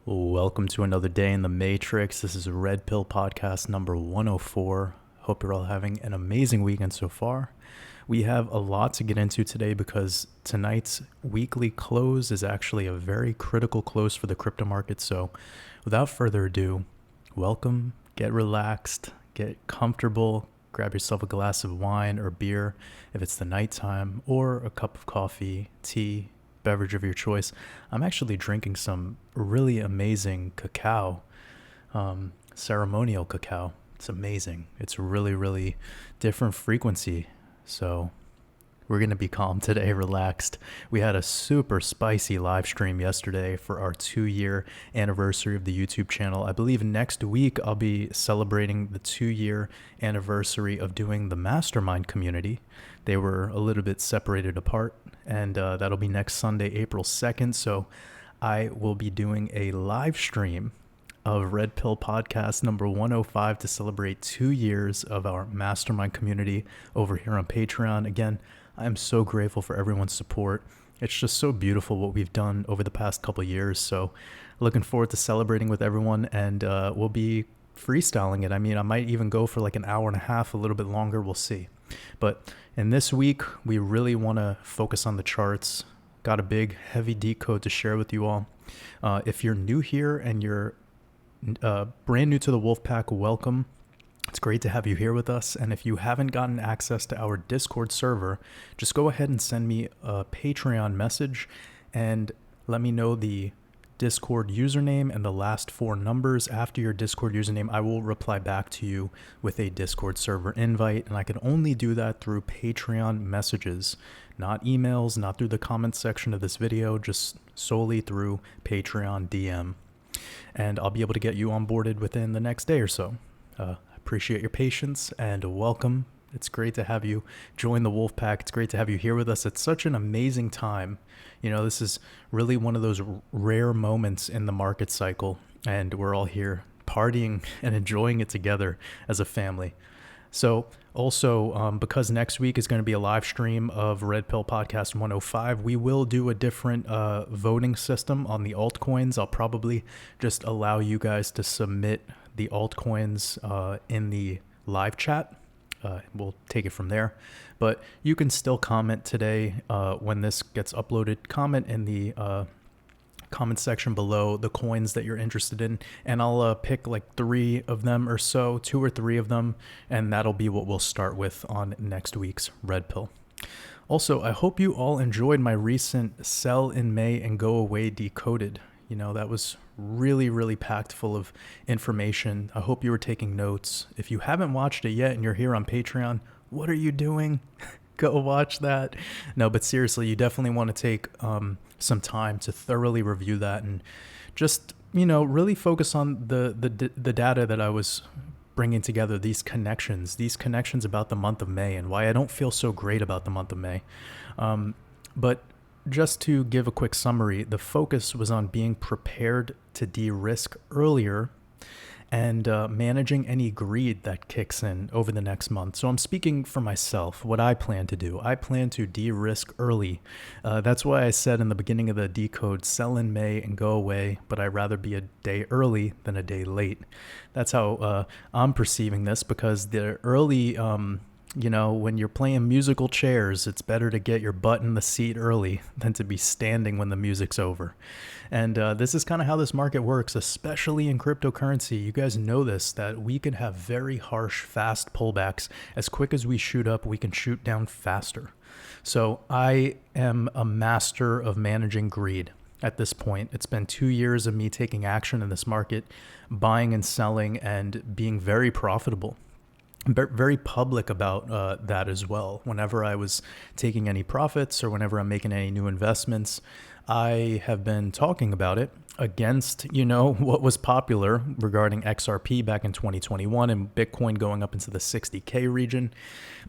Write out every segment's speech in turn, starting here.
Welcome to another day in the Matrix. This is Red Pill Podcast number 104. Hope you're all having an amazing weekend so far. We have a lot to get into today because tonight's weekly close is actually a very critical close for the crypto market. So without further ado, welcome, get relaxed, get comfortable, grab yourself a glass of wine or beer if it's the nighttime, or a cup of coffee, tea, beverage of your choice. I'm actually drinking some really amazing cacao, ceremonial cacao. It's amazing. It's really different frequency. So we're going to be calm today, relaxed. We had a super spicy live stream yesterday for our 2-year anniversary of the YouTube channel. I believe next week I'll be celebrating the 2-year anniversary of doing the mastermind community. They were a little bit separated apart, and that'll be next Sunday, April 2nd. So I will be doing a live stream of Red Pill Podcast number 105 to celebrate 2 years of our mastermind community over here on Patreon. Again, I'm so grateful for everyone's support. It's just so beautiful what we've done over the past couple of years. So looking forward to celebrating with everyone, and we'll be freestyling it. I mean, I might even go for like an hour and a half, a little bit longer. We'll see. But in this week, we really want to focus on the charts. Got a big, heavy decode to share with you all. If you're new here and you're brand new to the Wolfpack, welcome. It's great to have you here with us. And if you haven't gotten access to our Discord server, just go ahead and send me a Patreon message and let me know the Discord username and the last 4 numbers after your Discord username. I will reply back to you with a Discord server invite, and I can only do that through Patreon messages, not emails, not through the comments section of this video, just solely through Patreon DM. And I'll be able to get you onboarded within the next day or so. Appreciate your patience and welcome. It's great to have you join the Wolfpack. It's great to have you here with us. It's such an amazing time. You know, this is really one of those rare moments in the market cycle, and we're all here partying and enjoying it together as a family. So also, because next week is going to be a live stream of Red Pill Podcast 105, we will do a different voting system on the altcoins. I'll probably just allow you guys to submit the altcoins in the live chat. We'll take it from there. But you can still comment today when this gets uploaded. Comment in the comment section below the coins that you're interested in, and I'll pick like 3 of them or so, 2 or 3 of them, and that'll be what we'll start with on next week's Red Pill. Also, I hope you all enjoyed my recent Sell in May and Go Away Decoded. You know, that was really packed full of information. I hope you were taking notes. If you haven't watched it yet and you're here on Patreon, what are you doing? Go watch that. No, but seriously, you definitely want to take some time to thoroughly review that and just, you know, really focus on the data that I was bringing together, these connections about the month of May and why I don't feel so great about the month of May. But just to give a quick summary, the focus was on being prepared to de-risk earlier and managing any greed that kicks in over the next month. So I'm speaking for myself, what I plan to do. I plan to de-risk early. That's why I said in the beginning of the decode, sell in May and go away, but I'd rather be a day early than a day late. That's how I'm perceiving this, because the early... you know, when you're playing musical chairs, it's better to get your butt in the seat early than to be standing when the music's over. And this is kind of how this market works, especially in cryptocurrency. You guys know this, that we can have very harsh, fast pullbacks. As quick as we shoot up, we can shoot down faster. So I am a master of managing greed. At this point, it's been 2 years of me taking action in this market, buying and selling, and being very profitable. Very public about that as well. Whenever I was taking any profits or whenever I'm making any new investments, I have been talking about it against, you know, what was popular regarding XRP back in 2021 and Bitcoin going up into the 60K region.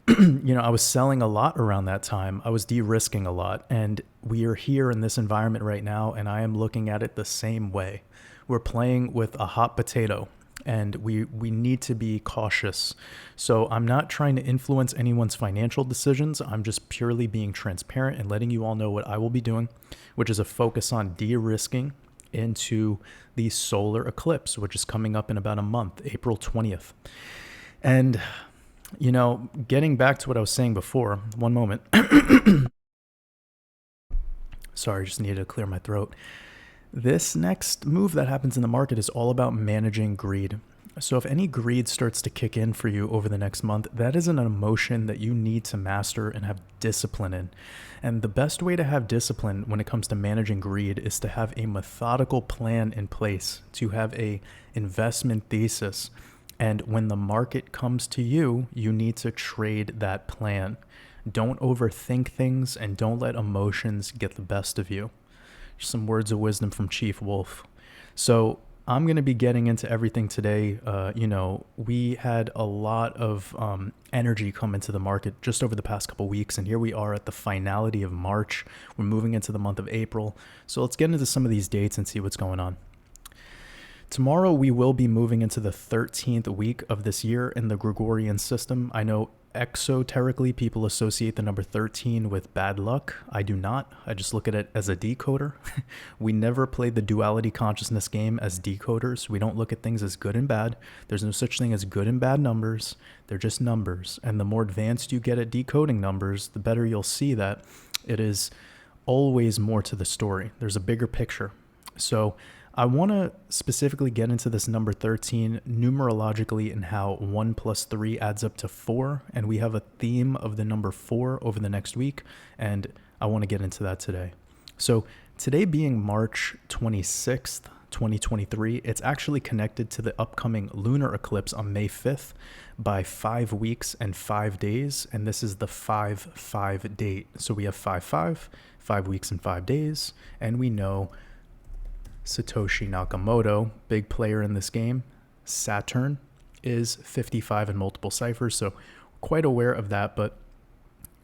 You know, I was selling a lot around that time. I was de-risking a lot, and we are here in this environment right now, and I am looking at it the same way. We're playing with a hot potato, and we need to be cautious. So I'm not trying to influence anyone's financial decisions. I'm just purely being transparent and letting you all know what I will be doing, which is a focus on de-risking into the solar eclipse, which is coming up in about a month, April 20th. And, getting back to what I was saying before, one moment. Sorry, just needed to clear my throat. This next move that happens in the market is all about managing greed. So if any greed starts to kick in for you over the next month, that is an emotion that you need to master and have discipline in. And the best way to have discipline when it comes to managing greed is to have a methodical plan in place, to have a investment thesis. And when the market comes to you, you need to trade that plan. Don't overthink things and don't let emotions get the best of you. Some words of wisdom from Chief Wolf. So I'm going to be getting into everything today. We had a lot of energy come into the market just over the past couple weeks, and here we are at the finality of March. We're moving into the month of April. So let's get into some of these dates and see what's going on. Tomorrow, we will be moving into the 13th week of this year in the Gregorian system. I know exoterically people associate the number 13 with bad luck. I do not. I just look at it as a decoder. We never play the duality consciousness game as decoders. We don't look at things as good and bad. There's no such thing as good and bad numbers. They're just numbers. And the more advanced you get at decoding numbers, the better you'll see that it is always more to the story. There's a bigger picture. So I want to specifically get into this number 13 numerologically and how 1 plus 3 adds up to 4. And we have a theme of the number 4 over the next week. And I want to get into that today. So today being March 26th, 2023, it's actually connected to the upcoming lunar eclipse on May 5th by 5 weeks and 5 days. And this is the 5-5 date. So we have 5-5, 5 weeks and 5 days. And we know Satoshi Nakamoto, big player in this game, Saturn is 55 in multiple ciphers, so quite aware of that, but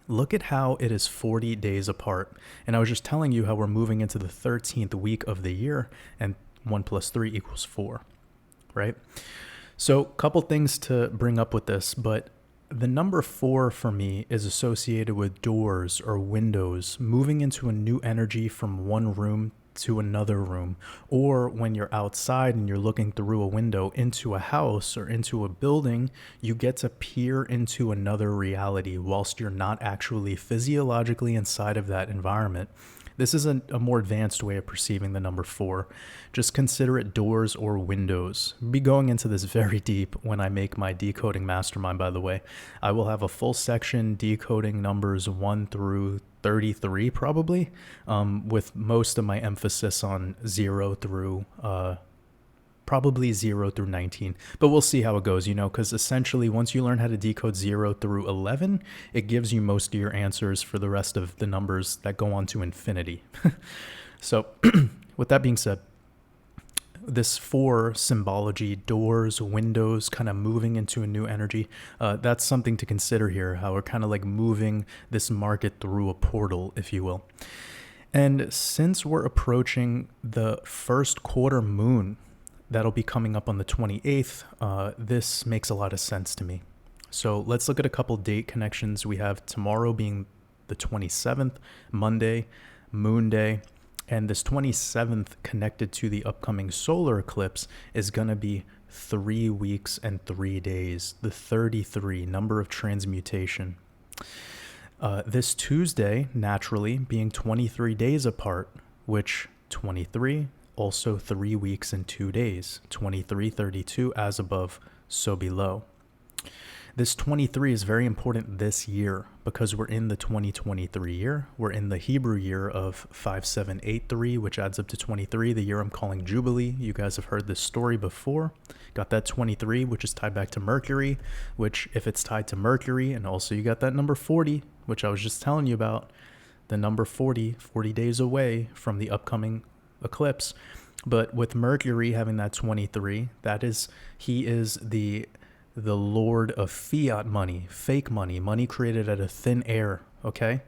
look at how it is 40 days apart. And I was just telling you how we're moving into the 13th week of the year, and 1 plus 3 equals 4, right? So a couple things to bring up with this, but the number 4 for me is associated with doors or windows, moving into a new energy from one room to another room, or when you're outside and you're looking through a window into a house or into a building, you get to peer into another reality whilst you're not actually physiologically inside of that environment. This is a more advanced way of perceiving the number 4. Just consider it doors or windows. I'll be going into this very deep when I make my decoding mastermind, by the way. I will have a full section decoding numbers 1 through 33 probably, with most of my emphasis on 0 through probably 0 through 19, but we'll see how it goes, because essentially once you learn how to decode 0 through 11, it gives you most of your answers for the rest of the numbers that go on to infinity. So with that being said, this 4 symbology, doors, windows, kind of moving into a new energy, that's something to consider here, how we're kind of like moving this market through a portal, if you will. And since we're approaching the first quarter moon, that'll be coming up on the 28th, this makes a lot of sense to me. So let's look at a couple date connections. We have tomorrow being the 27th, Monday, Moon Day. And this 27th connected to the upcoming solar eclipse is going to be 3 weeks and 3 days, the 33 number of transmutation. This Tuesday, naturally, being 23 days apart, which 23, also 3 weeks and 2 days, 23, 32, as above, so below. This 23 is very important this year because we're in the 2023 year. We're in the Hebrew year of 5783, which adds up to 23, the year I'm calling Jubilee. You guys have heard this story before. Got that 23, which is tied back to Mercury, which if it's tied to Mercury, and also you got that number 40, which I was just telling you about, the number 40 days away from the upcoming eclipse. But with Mercury having that 23, he is the lord of fiat money, fake money, money created out of thin air, okay?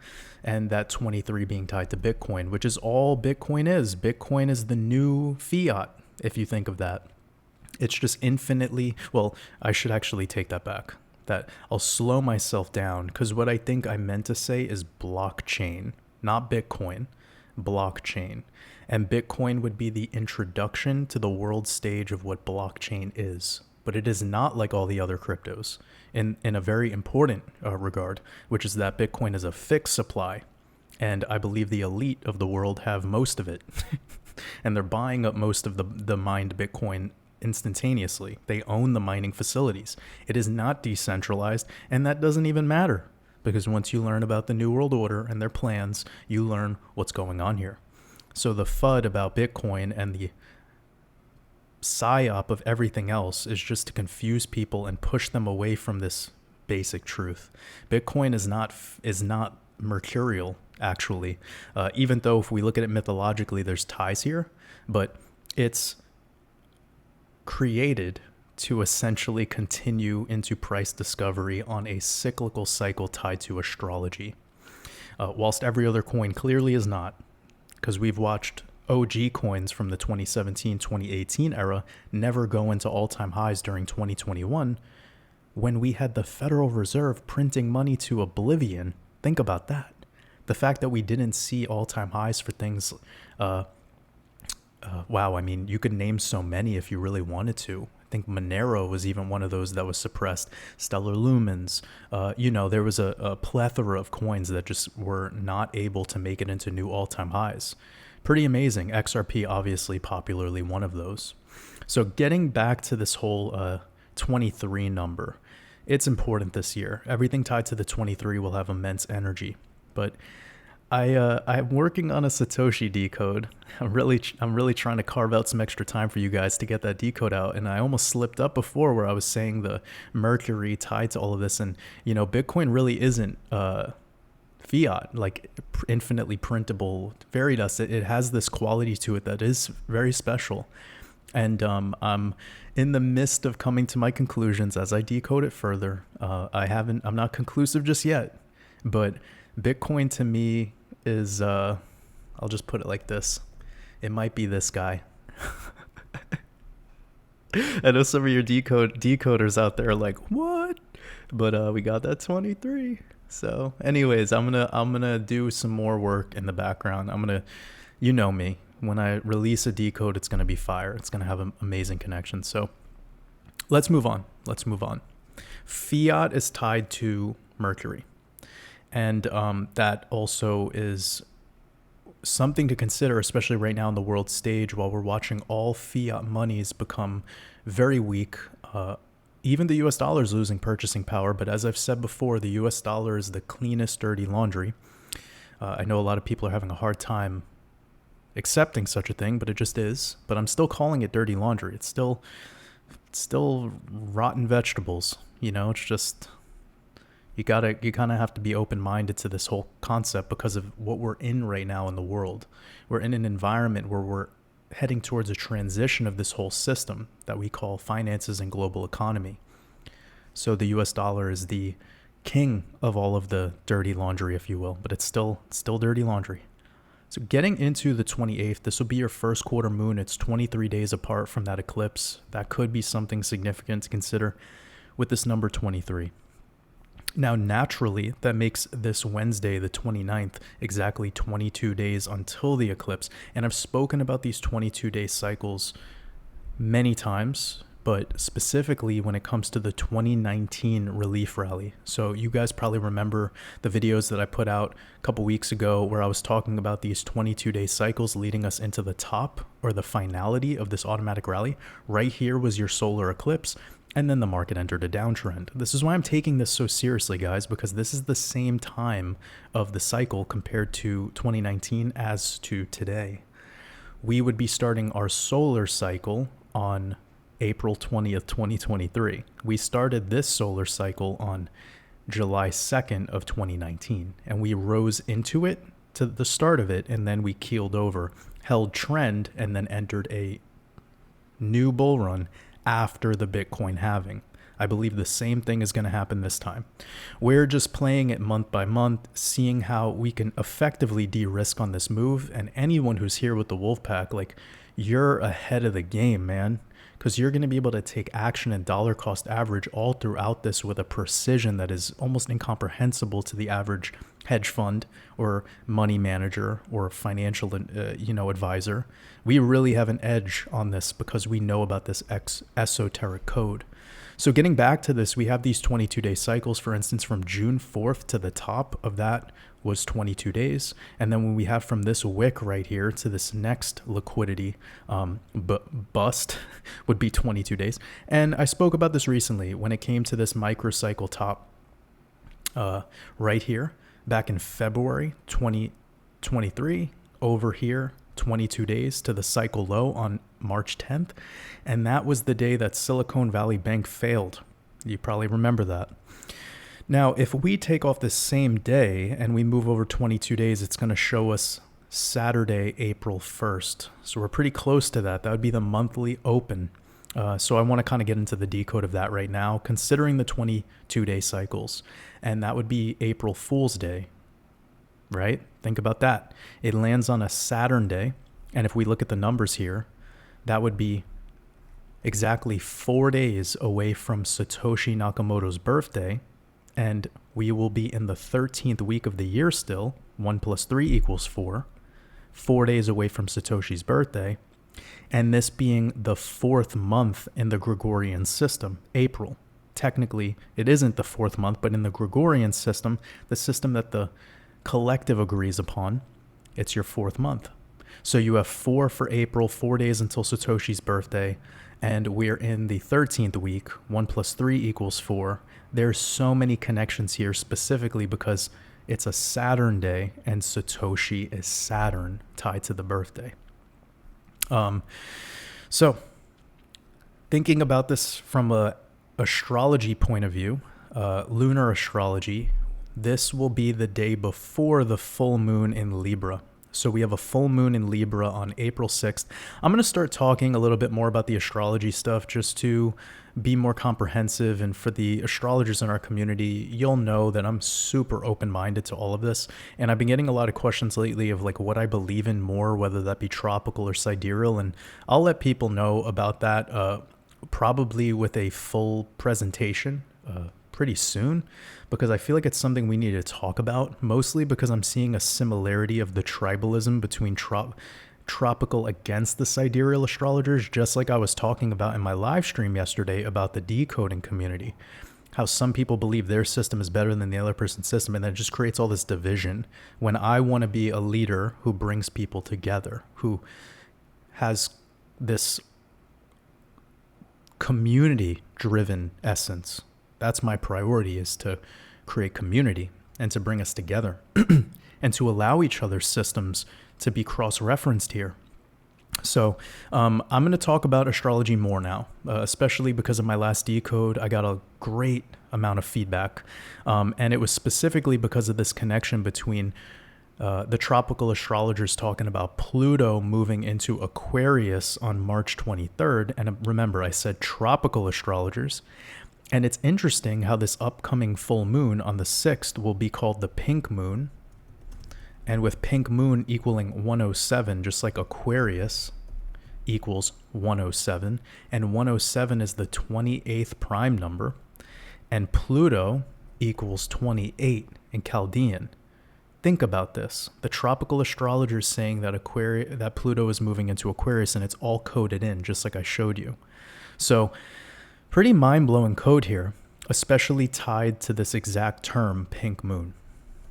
And that 23 being tied to Bitcoin, which is all Bitcoin is. Bitcoin is the new fiat, if you think of that. It's just infinitely, well, I should actually take that back. That I'll slow myself down, because what I think I meant to say is blockchain, not Bitcoin. blockchain. And Bitcoin would be the introduction to the world stage of what blockchain is. But it is not like all the other cryptos in a very important regard, which is that Bitcoin is a fixed supply. And I believe the elite of the world have most of it. And they're buying up most of the mined Bitcoin instantaneously. They own the mining facilities. It is not decentralized, and that doesn't even matter, because once you learn about the New World Order and their plans, you learn what's going on here. So the FUD about Bitcoin and the psyop of everything else is just to confuse people and push them away from this basic truth. Bitcoin is not mercurial, actually, even though if we look at it mythologically, there's ties here, but it's created to essentially continue into price discovery on a cyclical cycle tied to astrology, whilst every other coin clearly is not, because we've watched OG coins from the 2017-2018 era never go into all-time highs during 2021 when we had the Federal Reserve printing money to oblivion. Think about that. The fact that we didn't see all-time highs for things, wow, I mean, you could name so many if you really wanted to. I think Monero was even one of those that was suppressed. Stellar Lumens, there was a plethora of coins that just were not able to make it into new all-time highs. Pretty amazing. XRP, obviously, popularly one of those. So getting back to this whole 23 number, it's important this year. Everything tied to the 23 will have immense energy. But I'm working on a Satoshi decode. I'm really trying to carve out some extra time for you guys to get that decode out. And I almost slipped up before where I was saying the Mercury tied to all of this. And, Bitcoin really isn't fiat, like infinitely printable fairy dust. It has this quality to it that is very special. And I'm in the midst of coming to my conclusions as I decode it further. I'm not conclusive just yet, but Bitcoin to me is, I'll just put it like this. It might be this guy. I know some of your decoders out there are like, what? But we got that 23. So anyways, I'm gonna do some more work in the background. You know me, when I release a decode, it's gonna be fire. It's gonna have an amazing connection. So let's move on. Fiat is tied to Mercury. And that also is something to consider, especially right now on the world stage, while we're watching all fiat monies become very weak. Even the US dollar is losing purchasing power. But as I've said before, the US dollar is the cleanest dirty laundry. I know a lot of people are having a hard time accepting such a thing, but it just is. But I'm still calling it dirty laundry. It's still rotten vegetables. It's just... You kind of have to be open-minded to this whole concept because of what we're in right now in the world. We're in an environment where we're heading towards a transition of this whole system that we call finances and global economy. So the US dollar is the king of all of the dirty laundry, if you will, but it's still dirty laundry. So getting into the 28th, this will be your first quarter moon. It's 23 days apart from that eclipse. That could be something significant to consider with this number 23. Now, naturally, that makes this Wednesday, the 29th, exactly 22 days until the eclipse. And I've spoken about these 22-day cycles many times, but specifically when it comes to the 2019 relief rally. So you guys probably remember the videos that I put out a couple weeks ago where I was talking about these 22-day cycles leading us into the top or the finality of this automatic rally. Right here was your solar eclipse. And then the market entered a downtrend. This is why I'm taking this so seriously, guys, because this is the same time of the cycle compared to 2019 as to today. We would be starting our solar cycle on April 20th, 2023. We started this solar cycle on July 2nd of 2019, and we rose into it to the start of it, and then we keeled over, held trend, and then entered a new bull run after the Bitcoin halving. I believe the same thing is going to happen this time. We're just playing it month by month, seeing how we can effectively de-risk on this move. And anyone who's here with the Wolfpack, like, you're ahead of the game, man. because you're going to be able to take action and dollar cost average all throughout this with a precision that is almost incomprehensible to the average hedge fund or money manager or financial advisor. We really have an edge on this because we know about this esoteric code. So getting back to this, we have these 22-day cycles. For instance, from June 4th to the top of that was 22 days. And then when we have from this wick right here to this next liquidity bust would be 22 days. And I spoke about this recently when it came to this microcycle top right here back in February 2023 over here. 22 days to the cycle low on March 10th. And that was the day that Silicon Valley Bank failed. You probably remember that. Now, if we take off this same day and we move over 22 days, it's going to show us Saturday, April 1st. So we're pretty close to that. That would be the monthly open. So I want to kind of get into the decode of that right now, considering the 22-day cycles. And that would be April Fool's Day. Right? Think about that. It lands on a Saturn day. And if we look at the numbers here, that would be exactly 4 days away from Satoshi Nakamoto's birthday. And we will be in the 13th week of the year still. 1 + 3 = 4. 4 days away from Satoshi's birthday. And this being the 4th month in the Gregorian system, April. Technically, it isn't the 4th month, but in the Gregorian system, the system that the collective agrees upon, it's your 4th month. So you have 4 for April, 4 days until Satoshi's birthday, and we're in the 13th week. 1 + 3 = 4. There's so many connections here, specifically because it's a Saturn day and Satoshi is Saturn tied to the birthday. So thinking about this from a astrology point of view, lunar astrology, this will be the day before the full moon in Libra. So we have a full moon in Libra on April 6th. I'm going to start talking a little bit more about the astrology stuff just to be more comprehensive. And for the astrologers in our community, you'll know that I'm super open-minded to all of this. And I've been getting a lot of questions lately of like what I believe in more, whether that be tropical or sidereal. And I'll let people know about that probably with a full presentation pretty soon, because I feel like it's something we need to talk about, mostly because I'm seeing a similarity of the tribalism between tropical against the sidereal astrologers, just like I was talking about in my live stream yesterday about the decoding community, how some people believe their system is better than the other person's system, and that just creates all this division when I want to be a leader who brings people together, who has this community-driven essence. That's my priority, is to create community and to bring us together and to allow each other's systems to be cross-referenced here. So I'm going to talk about astrology more now, especially because of my last decode. I got a great amount of feedback, and it was specifically because of this connection between the tropical astrologers talking about Pluto moving into Aquarius on March 23rd. And remember, I said tropical astrologers. And it's interesting how this upcoming full moon on the 6th will be called the pink moon. And with pink moon equaling 107, just like Aquarius equals 107. And 107 is the 28th prime number. And Pluto equals 28 in Chaldean. Think about this. The tropical astrologers saying that that Pluto is moving into Aquarius, and it's all coded in, just like I showed you. So pretty mind-blowing code here, especially tied to this exact term, pink moon,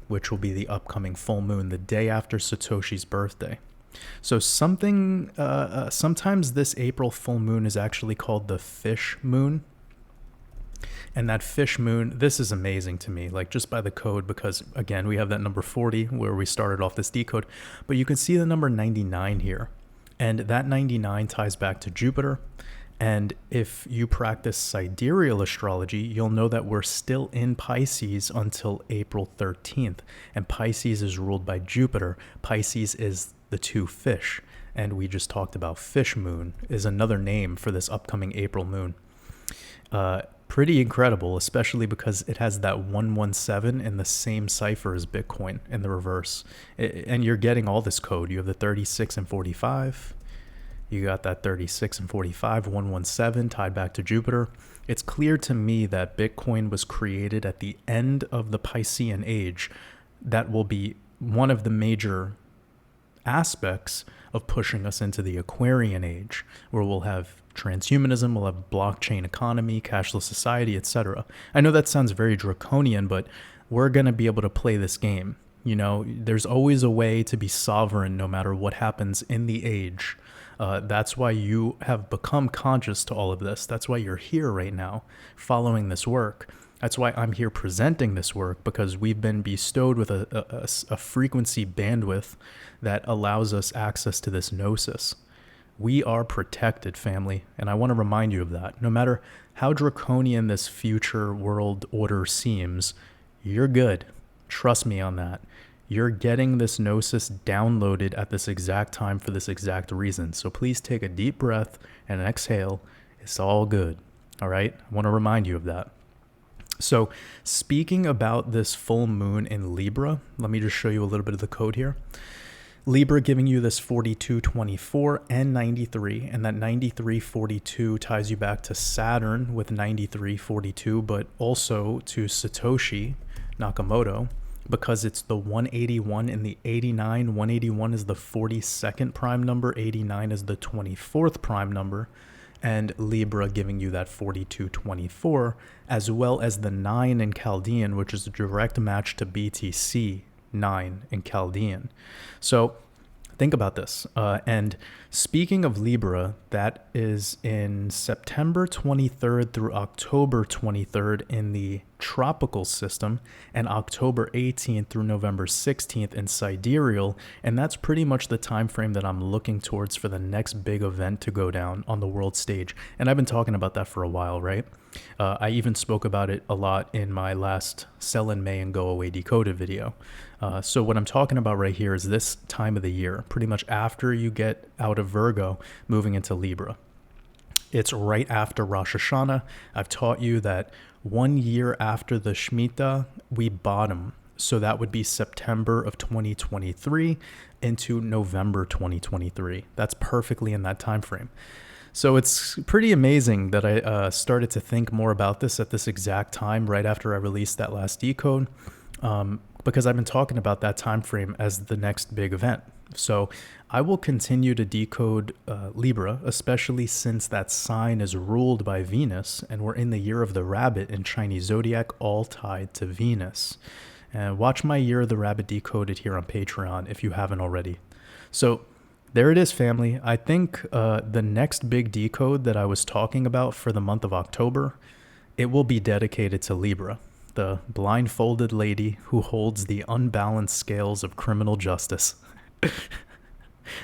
which will be the upcoming full moon, the day after Satoshi's birthday. So sometimes this April full moon is actually called the fish moon. And that fish moon, this is amazing to me, like just by the code, because again, we have that number 40 where we started off this decode, but you can see the number 99 here. And that 99 ties back to Jupiter. And if you practice sidereal astrology, you'll know that we're still in Pisces until April 13th. And Pisces is ruled by Jupiter. Pisces is the two fish. And we just talked about fish moon is another name for this upcoming April moon. Pretty incredible, especially because it has that 117 in the same cipher as Bitcoin in the reverse. And you're getting all this code. You have the 36 and 45. You got that 36 and 45, 117 tied back to Jupiter. It's clear to me that Bitcoin was created at the end of the Piscean age. That will be one of the major aspects of pushing us into the Aquarian age, where we'll have transhumanism, we'll have blockchain economy, cashless society, etc. I know that sounds very draconian, but we're going to be able to play this game. You know, there's always a way to be sovereign no matter what happens in the age. That's why you have become conscious to all of this. That's why you're here right now following this work. That's why I'm here presenting this work, because we've been bestowed with a frequency bandwidth that allows us access to this gnosis. We are protected, family, and I want to remind you of that. No matter how draconian this future world order seems, you're good. Trust me on that. You're getting this gnosis downloaded at this exact time for this exact reason. So please take a deep breath and exhale. It's all good. All right? I want to remind you of that. So speaking about this full moon in Libra, let me just show you a little bit of the code here. Libra giving you this 4224 and 93, and that 9342 ties you back to Saturn with 9342, but also to Satoshi Nakamoto, because it's the 181 and the 89. 181 is the 42nd prime number, 89 is the 24th prime number, and Libra giving you that 4224, as well as the 9 in Chaldean, which is a direct match to BTC 9 in Chaldean. So think about this. And speaking of Libra, that is in September 23rd through October 23rd in the tropical system, and October 18th through November 16th in sidereal. And that's pretty much the time frame that I'm looking towards for the next big event to go down on the world stage. And I've been talking about that for a while, right? I even spoke about it a lot in my last Sell in May and Go Away Decoded video. So what I'm talking about right here is this time of the year, pretty much after you get out of Virgo, moving into Libra. It's right after Rosh Hashanah. I've taught you that 1 year after the Shemitah, we bottom. So that would be September of 2023 into November 2023. That's perfectly in that time frame. So it's pretty amazing that I started to think more about this at this exact time, right after I released that last decode, because I've been talking about that time frame as the next big event. So I will continue to decode Libra, especially since that sign is ruled by Venus, and we're in the year of the rabbit in Chinese zodiac, all tied to Venus. And watch my year of the rabbit decoded here on Patreon if you haven't already. So there it is, family. I think the next big decode that I was talking about for the month of October, it will be dedicated to Libra, the blindfolded lady who holds the unbalanced scales of criminal justice.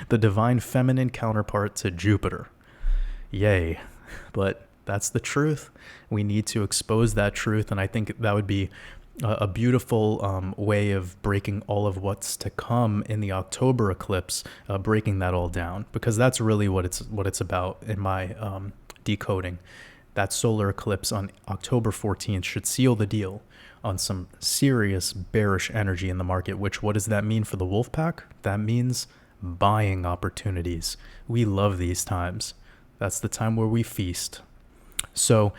The divine feminine counterpart to Jupiter. Yay. But that's the truth. We need to expose that truth, and I think that would be a beautiful way of breaking all of what's to come in the October eclipse, breaking that all down, because that's really what it's about in my decoding. That solar eclipse on October 14th should seal the deal on some serious bearish energy in the market, which, what does that mean for the wolf pack? That means buying opportunities. We love these times. That's the time where we feast. So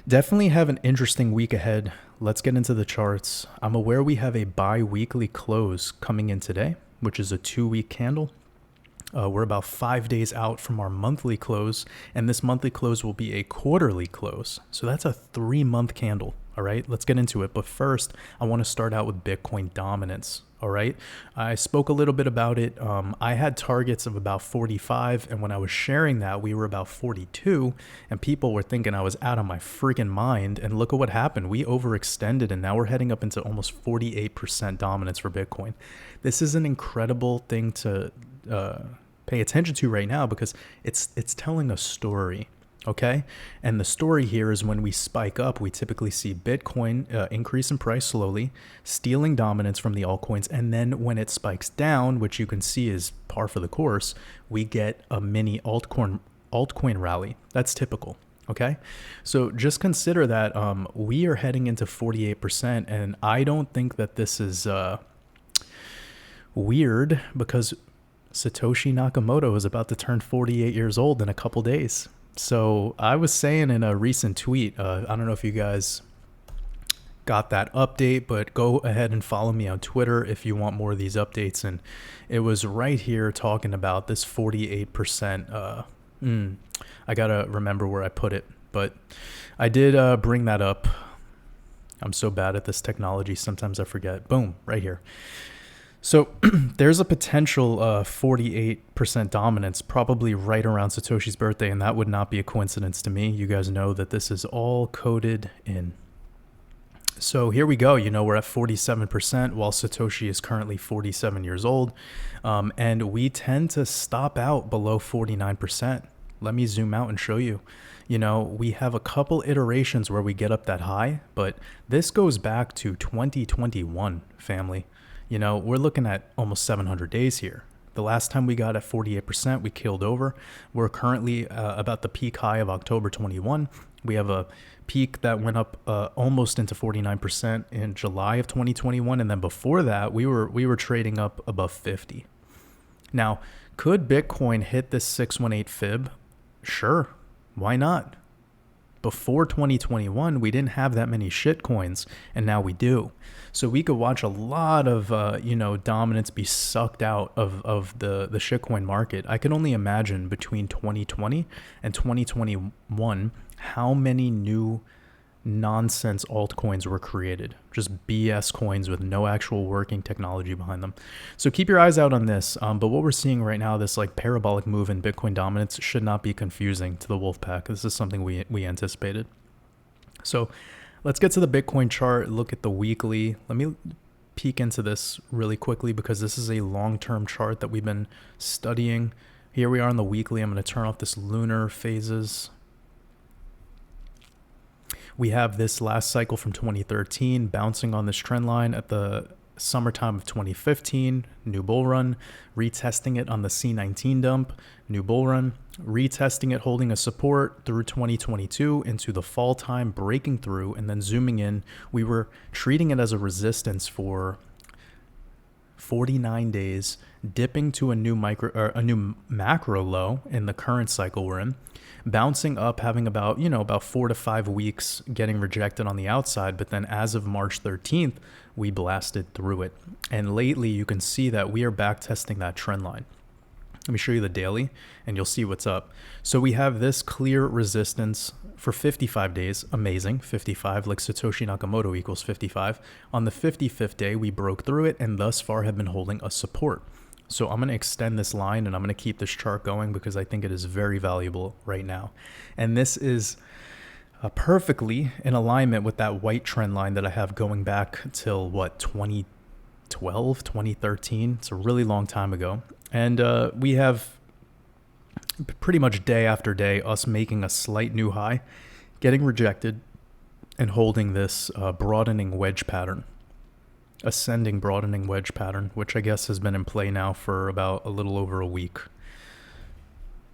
definitely have an interesting week ahead. Let's get into the charts. I'm aware we have a bi-weekly close coming in today, which is a 2-week candle. We're about 5 days out from our monthly close, and this monthly close will be a quarterly close. So that's a 3-month candle. All right, let's get into it. But first, I want to start out with Bitcoin dominance. All right, I spoke a little bit about it. I had targets of about 45, and when I was sharing that, we were about 42, and people were thinking I was out of my freaking mind. And look at what happened. We overextended, and now we're heading up into almost 48% dominance for Bitcoin. This is an incredible thing to pay attention to right now, because it's telling a story. Okay. And the story here is when we spike up, we typically see Bitcoin increase in price slowly, stealing dominance from the altcoins. And then when it spikes down, which you can see is par for the course, we get a mini altcoin rally. That's typical. Okay. So just consider that we are heading into 48%. And I don't think that this is weird, because Satoshi Nakamoto is about to turn 48 years old in a couple days. So I was saying in a recent tweet, I don't know if you guys got that update, but go ahead and follow me on Twitter if you want more of these updates. And it was right here talking about this 48%. I gotta remember where I put it, but I did bring that up. I'm so bad at this technology, sometimes I forget. Boom, right here. So there's a potential 48% dominance probably right around Satoshi's birthday, and that would not be a coincidence to me. You guys know that this is all coded in. So here we go. We're at 47% while Satoshi is currently 47 years old. And we tend to stop out below 49%. Let me zoom out and show you. We have a couple iterations where we get up that high, but this goes back to 2021, family. We're looking at almost 700 days here. The last time we got at 48%, we killed over. We're currently about the peak high of October 21. We have a peak that went up almost into 49% in July of 2021. And then before that, we were trading up above 50. Now, could Bitcoin hit this 618 fib? Sure. Why not? Before 2021, we didn't have that many shit coins, and now we do. So we could watch a lot of, dominance be sucked out of the shitcoin market. I can only imagine between 2020 and 2021 how many new nonsense altcoins were created. Just BS coins with no actual working technology behind them. So keep your eyes out on this. But what we're seeing right now, this like parabolic move in Bitcoin dominance should not be confusing to the wolf pack. This is something we anticipated. So let's get to the Bitcoin chart, look at the weekly. Let me peek into this really quickly because this is a long-term chart that we've been studying. Here we are on the weekly. I'm going to turn off this lunar phases. We have this last cycle from 2013 bouncing on this trend line at the summertime of 2015, new bull run, retesting it on the C19 dump, new bull run, retesting it, holding a support through 2022 into the fall time, breaking through, and then zooming in. We were treating it as a resistance for 49 days, dipping to a new macro low in the current cycle we're in, bouncing up, having about 4 to 5 weeks getting rejected on the outside. But then as of March 13th, we blasted through it. And lately you can see that we are back testing that trend line. Let me show you the daily and you'll see what's up. So we have this clear resistance for 55 days. Amazing. 55, like Satoshi Nakamoto equals 55. On the 55th day, we broke through it and thus far have been holding a support. So I'm going to extend this line and I'm going to keep this chart going because I think it is very valuable right now. And this is perfectly in alignment with that white trend line that I have going back till 2012, 2013. It's a really long time ago. And we have pretty much day after day us making a slight new high, getting rejected, and holding this broadening wedge pattern. Ascending broadening wedge pattern, which I guess has been in play now for about a little over a week.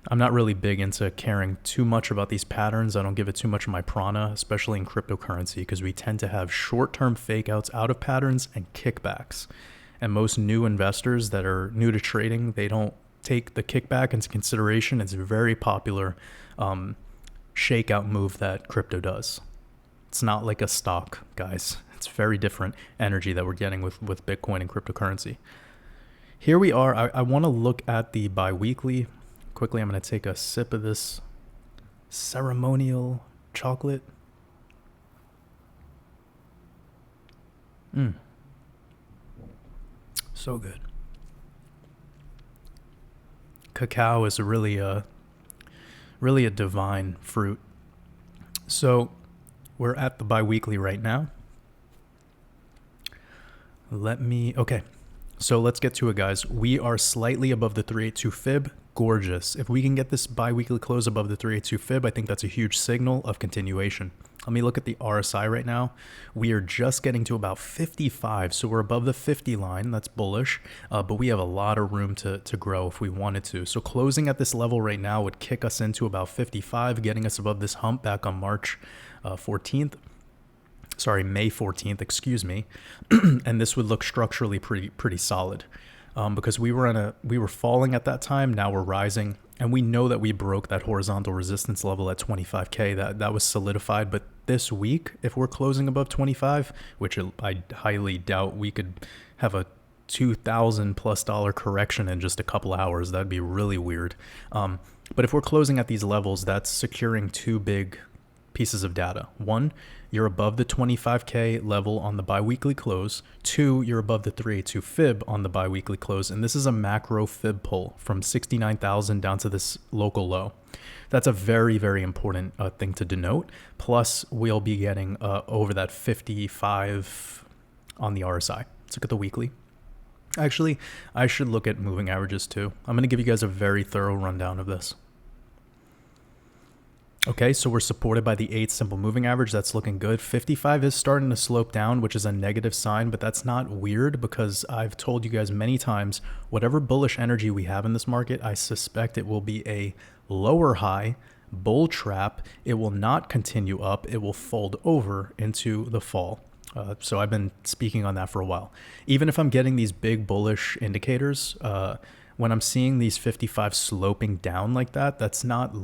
I'm not really big into caring too much about these patterns. I don't give it too much of my prana, especially in cryptocurrency, because we tend to have short-term fake outs out of patterns and kickbacks. And most new investors that are new to trading, they don't take the kickback into consideration. It's a very popular shakeout move that crypto does. It's not like a stock, guys. It's very different energy that we're getting with Bitcoin and cryptocurrency. Here we are. I want to look at the biweekly. Quickly, I'm going to take a sip of this ceremonial chocolate. So good. Cacao is really a divine fruit. So we're at the biweekly right now. Okay. So let's get to it, guys. We are slightly above the 382 fib. Gorgeous. If we can get this biweekly close above the 382 fib, I think that's a huge signal of continuation. Let me look at the RSI right now. We are just getting to about 55. So we're above the 50 line. That's bullish. But we have a lot of room to grow if we wanted to. So closing at this level right now would kick us into about 55, getting us above this hump back on May 14th, excuse me. And this would look structurally pretty solid. because we were falling at that time. Now we're rising, and we know that we broke that horizontal resistance level at 25K. That was solidified. But this week, if we're closing above 25, which I highly doubt, we could have a $2,000+ correction in just a couple hours. That'd be really weird. But if we're closing at these levels, that's securing two big pieces of data. One, you're above the 25K level on the biweekly close. Two, you're above the 382 fib on the biweekly close. And this is a macro fib pull from 69,000 down to this local low. That's a very, very important thing to denote. Plus, we'll be getting over that 55 on the RSI. Let's look at the weekly. Actually, I should look at moving averages too. I'm going to give you guys a very thorough rundown of this. Okay, so we're supported by the 8 simple moving average. That's looking good. 55 is starting to slope down, which is a negative sign, but that's not weird because I've told you guys many times, whatever bullish energy we have in this market, I suspect it will be a lower high bull trap. It will not continue up. It will fold over into the fall. So I've been speaking on that for a while. Even if I'm getting these big bullish indicators, when I'm seeing these 55 sloping down like that, that's not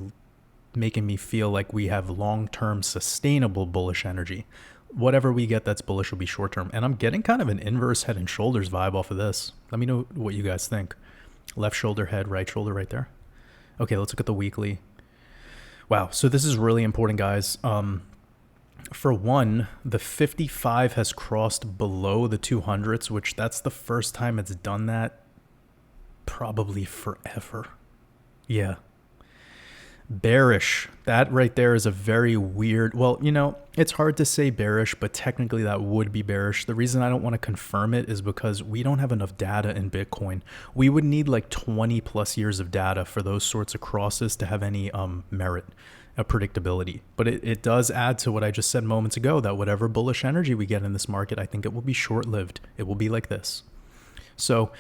making me feel like we have long-term sustainable bullish energy. Whatever we get that's bullish will be short-term. And I'm getting kind of an inverse head and shoulders vibe off of this. Let me know what you guys think. Left shoulder head, right shoulder right there. Okay, let's look at the weekly. Wow, so this is really important, guys. For one, the 55 has crossed below the 200s, which that's the first time it's done that probably forever. Yeah. Bearish. That right there is a very weird, well, it's hard to say bearish, but technically that would be bearish. The reason I don't want to confirm it is because we don't have enough data in Bitcoin. We would need like 20+ years of data for those sorts of crosses to have any merit. A predictability. But it does add to what I just said moments ago, that whatever bullish energy we get in this market, I think it will be short-lived. It will be like this. So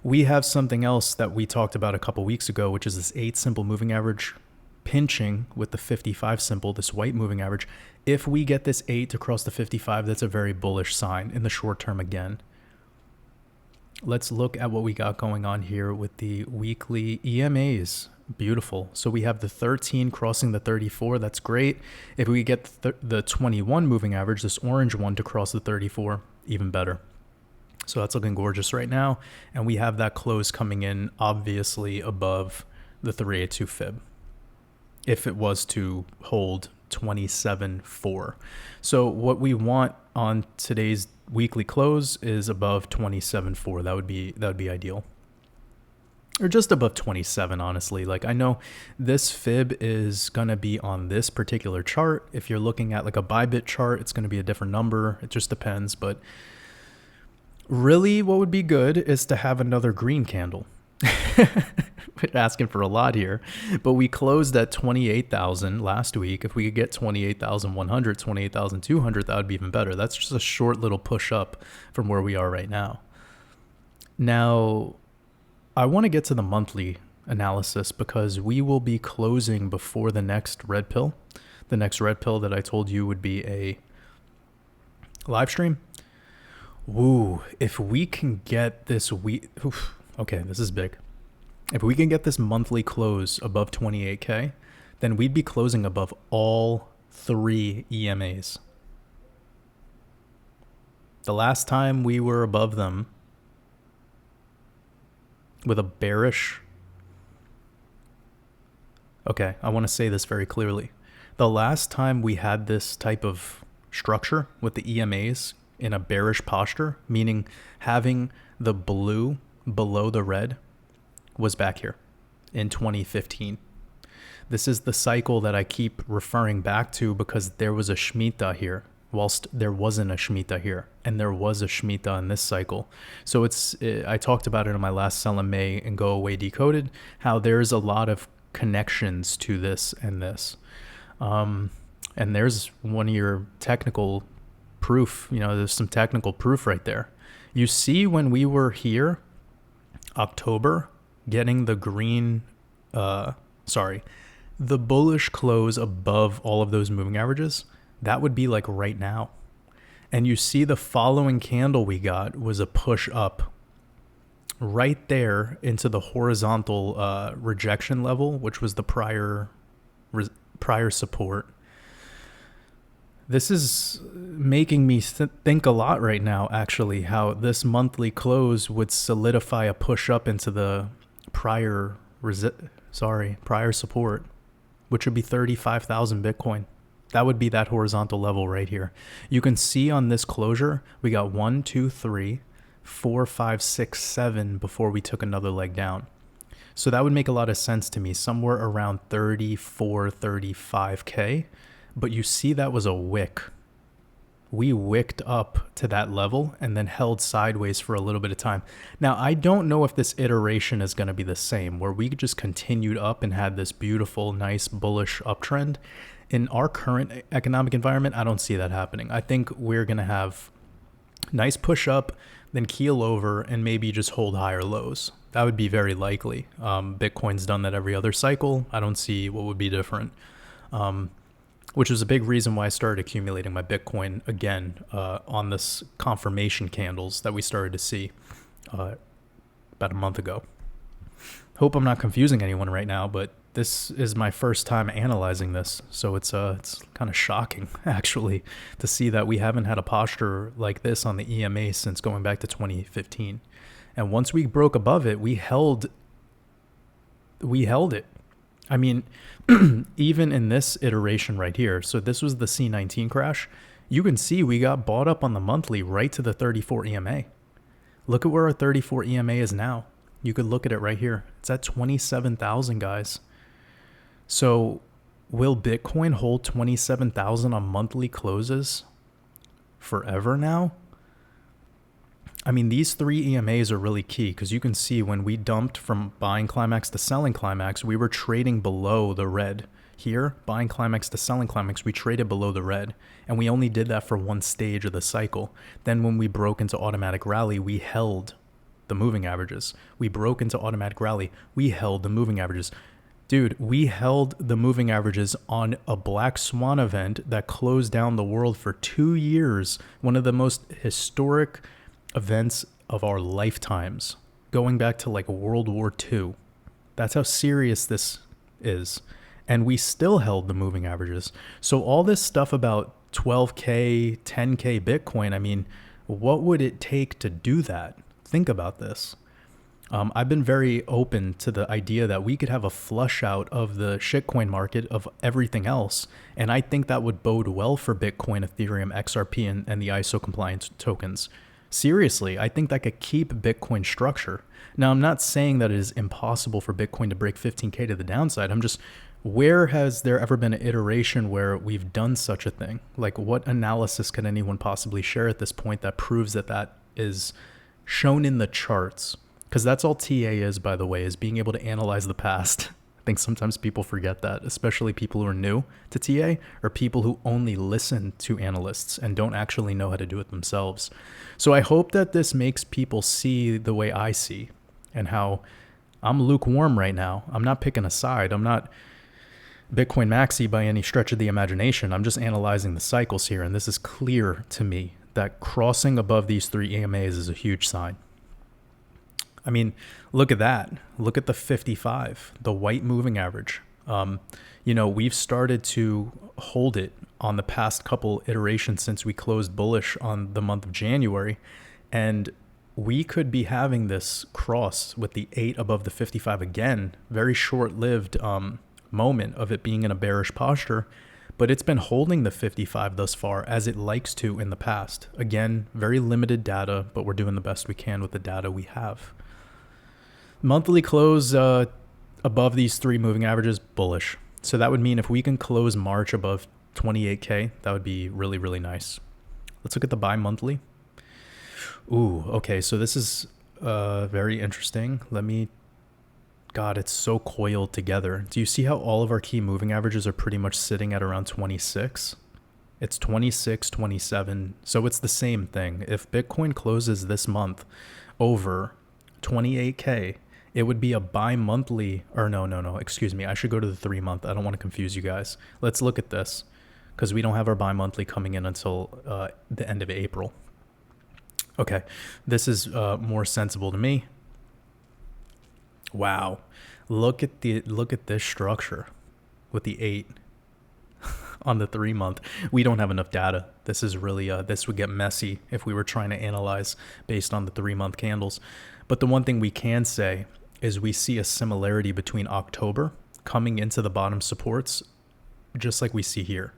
we have something else that we talked about a couple weeks ago, which is this 8 simple moving average pinching with the 55 simple, this white moving average. If we get this 8 to cross the 55, that's a very bullish sign in the short term again. Let's look at what we got going on here with the weekly EMAs. Beautiful. So we have the 13 crossing the 34. That's great. If we get the 21 moving average, this orange one, to cross the 34, even better. So that's looking gorgeous right now. And we have that close coming in obviously above the 382 fib, if it was to hold 27.4. So what we want on today's weekly close is above 27.4. That would be ideal. Or just above 27, honestly. Like, I know this fib is going to be on this particular chart. If you're looking at like a Bybit chart, it's going to be a different number. It just depends. But really what would be good is to have another green candle. We're asking for a lot here. But we closed at 28,000 last week. If we could get 28,100, 28,200, that would be even better. That's just a short little push up from where we are right now. Now, I want to get to the monthly analysis because we will be closing before the next red pill. The next red pill that I told you would be a live stream. Woo, if we can get this okay, this is big. If we can get this monthly close above 28K, then we'd be closing above all 3 EMAs. The last time we were above them with a bearish... Okay, I want to say this very clearly. The last time we had this type of structure with the EMAs in a bearish posture, meaning having the blue below the red, was back here in 2015. This is the cycle that I keep referring back to because there was a Shemitah here, whilst there wasn't a Shemitah here, and there was a Shemitah in this cycle. So I talked about it in my last Sell in May and Go Away Decoded, how there's a lot of connections to this and this. And there's one of your technical proof, there's some technical proof right there. You see when we were here, October, getting the green, the bullish close above all of those moving averages, that would be like right now. And you see the following candle we got was a push up right there into the horizontal rejection level, which was the prior support. This is making me think a lot right now, actually, how this monthly close would solidify a push up into the prior support, which would be 35,000 Bitcoin. That would be that horizontal level right here. You can see on this closure, we got 1, 2, 3, 4, 5, 6, 7 before we took another leg down. So that would make a lot of sense to me, somewhere around 34, 35K. But you see that was a wick. We wicked up to that level and then held sideways for a little bit of time. Now, I don't know if this iteration is going to be the same, where we just continued up and had this beautiful, nice, bullish uptrend. In our current economic environment, I don't see that happening. I think we're going to have nice push up, then keel over, and maybe just hold higher lows. That would be very likely. Bitcoin's done that every other cycle. I don't see what would be different. Which was a big reason why I started accumulating my Bitcoin again on this confirmation candles that we started to see about a month ago. Hope I'm not confusing anyone right now, but this is my first time analyzing this, so it's kind of shocking, actually, to see that we haven't had a posture like this on the EMA since going back to 2015. And once we broke above it, we held it. I mean, even in this iteration right here, so this was the C19 crash, you can see we got bought up on the monthly right to the 34 EMA. Look at where our 34 EMA is now. You could look at it right here. It's at 27,000, guys. So will Bitcoin hold 27,000 on monthly closes forever now? I mean, these 3 EMAs are really key because you can see when we dumped from buying climax to selling climax, we were trading below the red. Here, buying climax to selling climax, we traded below the red. And we only did that for one stage of the cycle. Then when we broke into automatic rally, we held the moving averages. We broke into automatic rally, we held the moving averages. Dude, we held the moving averages on a black swan event that closed down the world for 2 years. One of the most historic events of our lifetimes, going back to like World War II. That's how serious this is. And we still held the moving averages. So all this stuff about 12K, 10K Bitcoin, I mean, what would it take to do that? Think about this. I've been very open to the idea that we could have a flush out of the shitcoin market of everything else. And I think that would bode well for Bitcoin, Ethereum, XRP, and the ISO compliance tokens. Seriously, I think that could keep Bitcoin structure. Now, I'm not saying that it is impossible for Bitcoin to break 15K to the downside. I'm just, where has there ever been an iteration where we've done such a thing? Like, what analysis can anyone possibly share at this point that proves that that is shown in the charts? Because that's all TA is, by the way, is being able to analyze the past. I think sometimes people forget that, especially people who are new to TA or people who only listen to analysts and don't actually know how to do it themselves. So I hope that this makes people see the way I see and how I'm lukewarm right now. I'm not picking a side. I'm not Bitcoin maxi by any stretch of the imagination. I'm just analyzing the cycles here. And this is clear to me that crossing above these 3 EMAs is a huge sign. I mean, look at that. Look at the 55, the white moving average. We've started to hold it on the past couple iterations since we closed bullish on the month of January. And we could be having this cross with the 8 above the 55 again. Very short-lived moment of it being in a bearish posture. But it's been holding the 55 thus far as it likes to in the past. Again, very limited data, but we're doing the best we can with the data we have. Monthly close above these 3 moving averages, bullish. So that would mean if we can close March above 28K, that would be really, really nice. Let's look at the bi-monthly. Ooh, okay, so this is very interesting. God, it's so coiled together. Do you see how all of our key moving averages are pretty much sitting at around 26? It's 26, 27. So it's the same thing. If Bitcoin closes this month over 28K, it would be a bi-monthly, or no, excuse me. I should go to the 3-month. I don't want to confuse you guys. Let's look at this because we don't have our bi-monthly coming in until the end of April. Okay, this is more sensible to me. Wow. Look at this structure with the 8 on the 3-month. We don't have enough data. This is really this would get messy if we were trying to analyze based on the 3-month candles. But the one thing we can say is we see a similarity between October coming into the bottom supports, just like we see here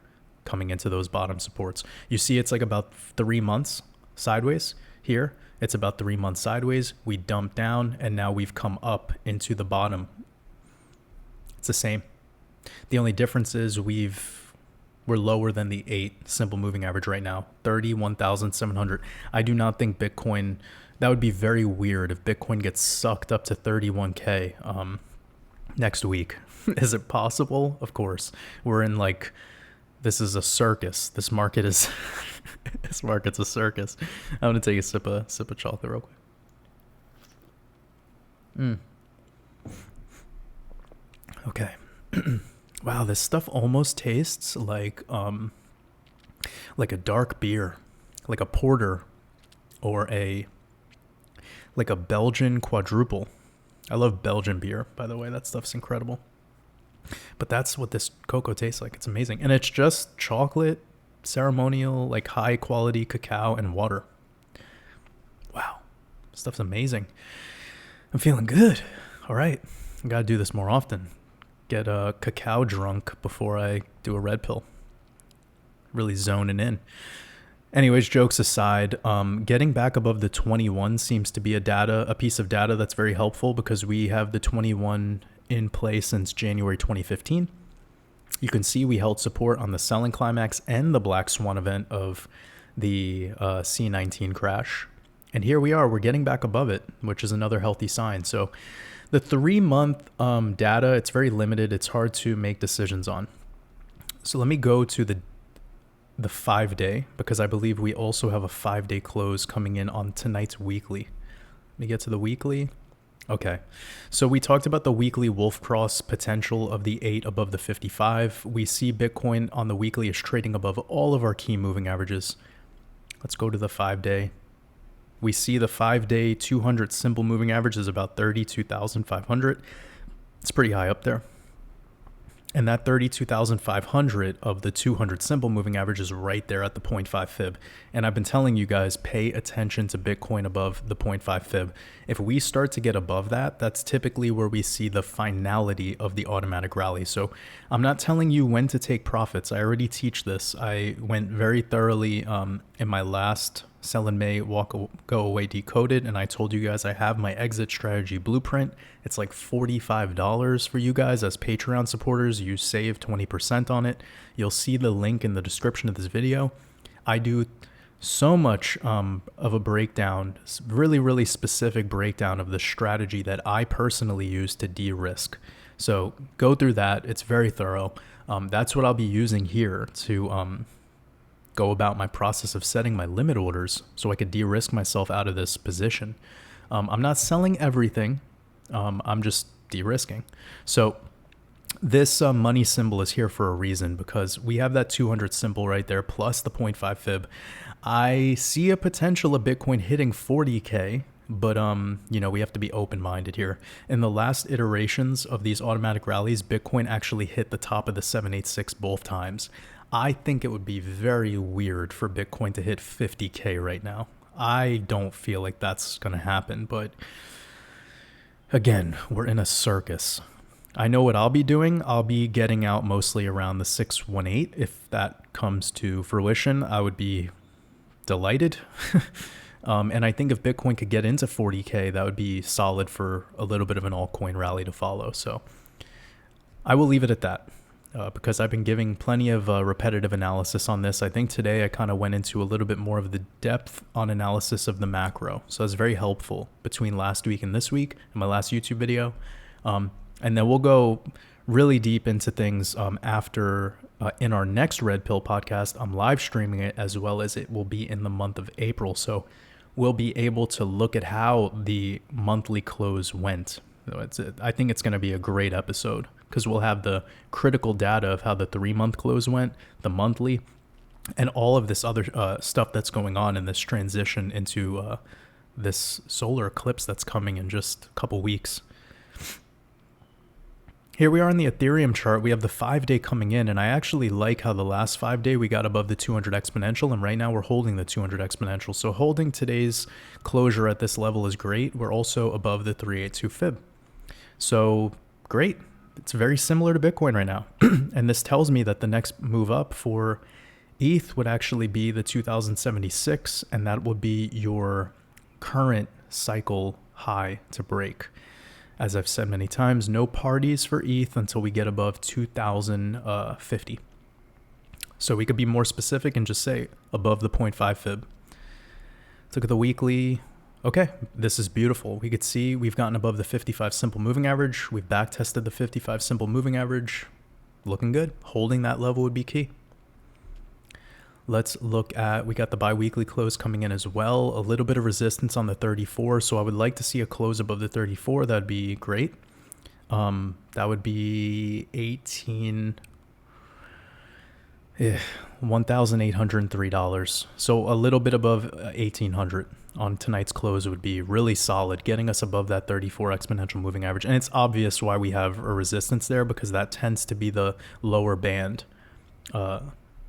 coming into those bottom supports. You see it's like about 3 months sideways. Here it's about 3 months sideways. We dumped down and now we've come up into the bottom. It's the same. The only difference is we're lower than the 8 simple moving average right now, 31,700. I do not think Bitcoin, that would be very weird if Bitcoin gets sucked up to 31K next week. Is it possible? Of course. We're in this is a circus. This market is this market's a circus. I'm gonna take a sip of chocolate real quick. Okay. Wow, this stuff almost tastes like a dark beer, like a porter, or a Belgian quadruple. I love Belgian beer, by the way. That stuff's incredible. But that's what this cocoa tastes like. It's amazing. And it's just chocolate, ceremonial, high quality cacao and water. Wow. Stuff's amazing. I'm feeling good. All right. I got to do this more often. Get cacao drunk before I do a red pill. Really zoning in. Anyways, jokes aside, getting back above the 21 seems to be a piece of data that's very helpful because we have the 21 in play since January 2015. You can see we held support on the selling climax and the black swan event of the C19 crash. And here we are, we're getting back above it, which is another healthy sign. So the 3-month data, it's very limited. It's hard to make decisions on. So let me go to the 5-day, because I believe we also have a 5-day close coming in on tonight's weekly. Let me get to the weekly. Okay, so we talked about the weekly wolf cross potential of the 8 above the 55. We see Bitcoin on the weekly is trading above all of our key moving averages. Let's go to the 5-day. We see the 5-day 200 simple moving average is about 32,500. It's pretty high up there. And that 32,500 of the 200 simple moving average is right there at the 0.5 fib. And I've been telling you guys, pay attention to Bitcoin above the 0.5 fib. If we start to get above that, that's typically where we see the finality of the automatic rally. So I'm not telling you when to take profits. I already teach this. I went very thoroughly in my last Sell in May, Go Away Decoded, and I told you guys I have my exit strategy blueprint. It's like $45 for you guys as Patreon supporters. You save 20% on it. You'll see the link in the description of this video. I do so much of a breakdown, really specific breakdown of the strategy that I personally use to de-risk. So go through that. It's very thorough. That's what I'll be using here to go about my process of setting my limit orders so I could de-risk myself out of this position. I'm not selling everything. I'm just de-risking. So this money symbol is here for a reason, because we have that 200 symbol right there plus the 0.5 fib. I see a potential of Bitcoin hitting 40K, but we have to be open-minded here. In the last iterations of these automatic rallies, Bitcoin actually hit the top of the 786 both times. I think it would be very weird for Bitcoin to hit 50K right now. I don't feel like that's going to happen, but again, we're in a circus. I know what I'll be doing. I'll be getting out mostly around the 618. If that comes to fruition, I would be delighted. And I think if Bitcoin could get into 40K, that would be solid for a little bit of an altcoin rally to follow. So I will leave it at that. Because I've been giving plenty of repetitive analysis on this. I think today I kind of went into a little bit more of the depth on analysis of the macro. So that's very helpful between last week and this week in my last YouTube video. And then we'll go really deep into things after in our next Red Pill podcast. I'm live streaming it, as well as it will be in the month of April. So we'll be able to look at how the monthly close went. I think it's going to be a great episode, because we'll have the critical data of how the 3-month close went, the monthly, and all of this other stuff that's going on in this transition into this solar eclipse that's coming in just a couple weeks. Here we are in the Ethereum chart. We have the 5-day coming in, and I actually like how the last 5-day we got above the 200 exponential, and right now we're holding the 200 exponential. So holding today's closure at this level is great. We're also above the 382 fib. So great. It's very similar to Bitcoin right now. And this tells me that the next move up for ETH would actually be the 2076, and that would be your current cycle high to break. As I've said many times, no parties for ETH until we get above 2050. So we could be more specific and just say above the 0.5 fib. Let's look at the weekly. Okay, this is beautiful. We could see we've gotten above the 55 simple moving average. We've back tested the 55 simple moving average. Looking good. Holding that level would be key. Let's look at, we got the bi-weekly close coming in as well. A little bit of resistance on the 34. So I would like to see a close above the 34. That'd be great. That would be $1,803. So a little bit above 1,800 on tonight's close would be really solid, getting us above that 34 exponential moving average. And it's obvious why we have a resistance there, because that tends to be the lower band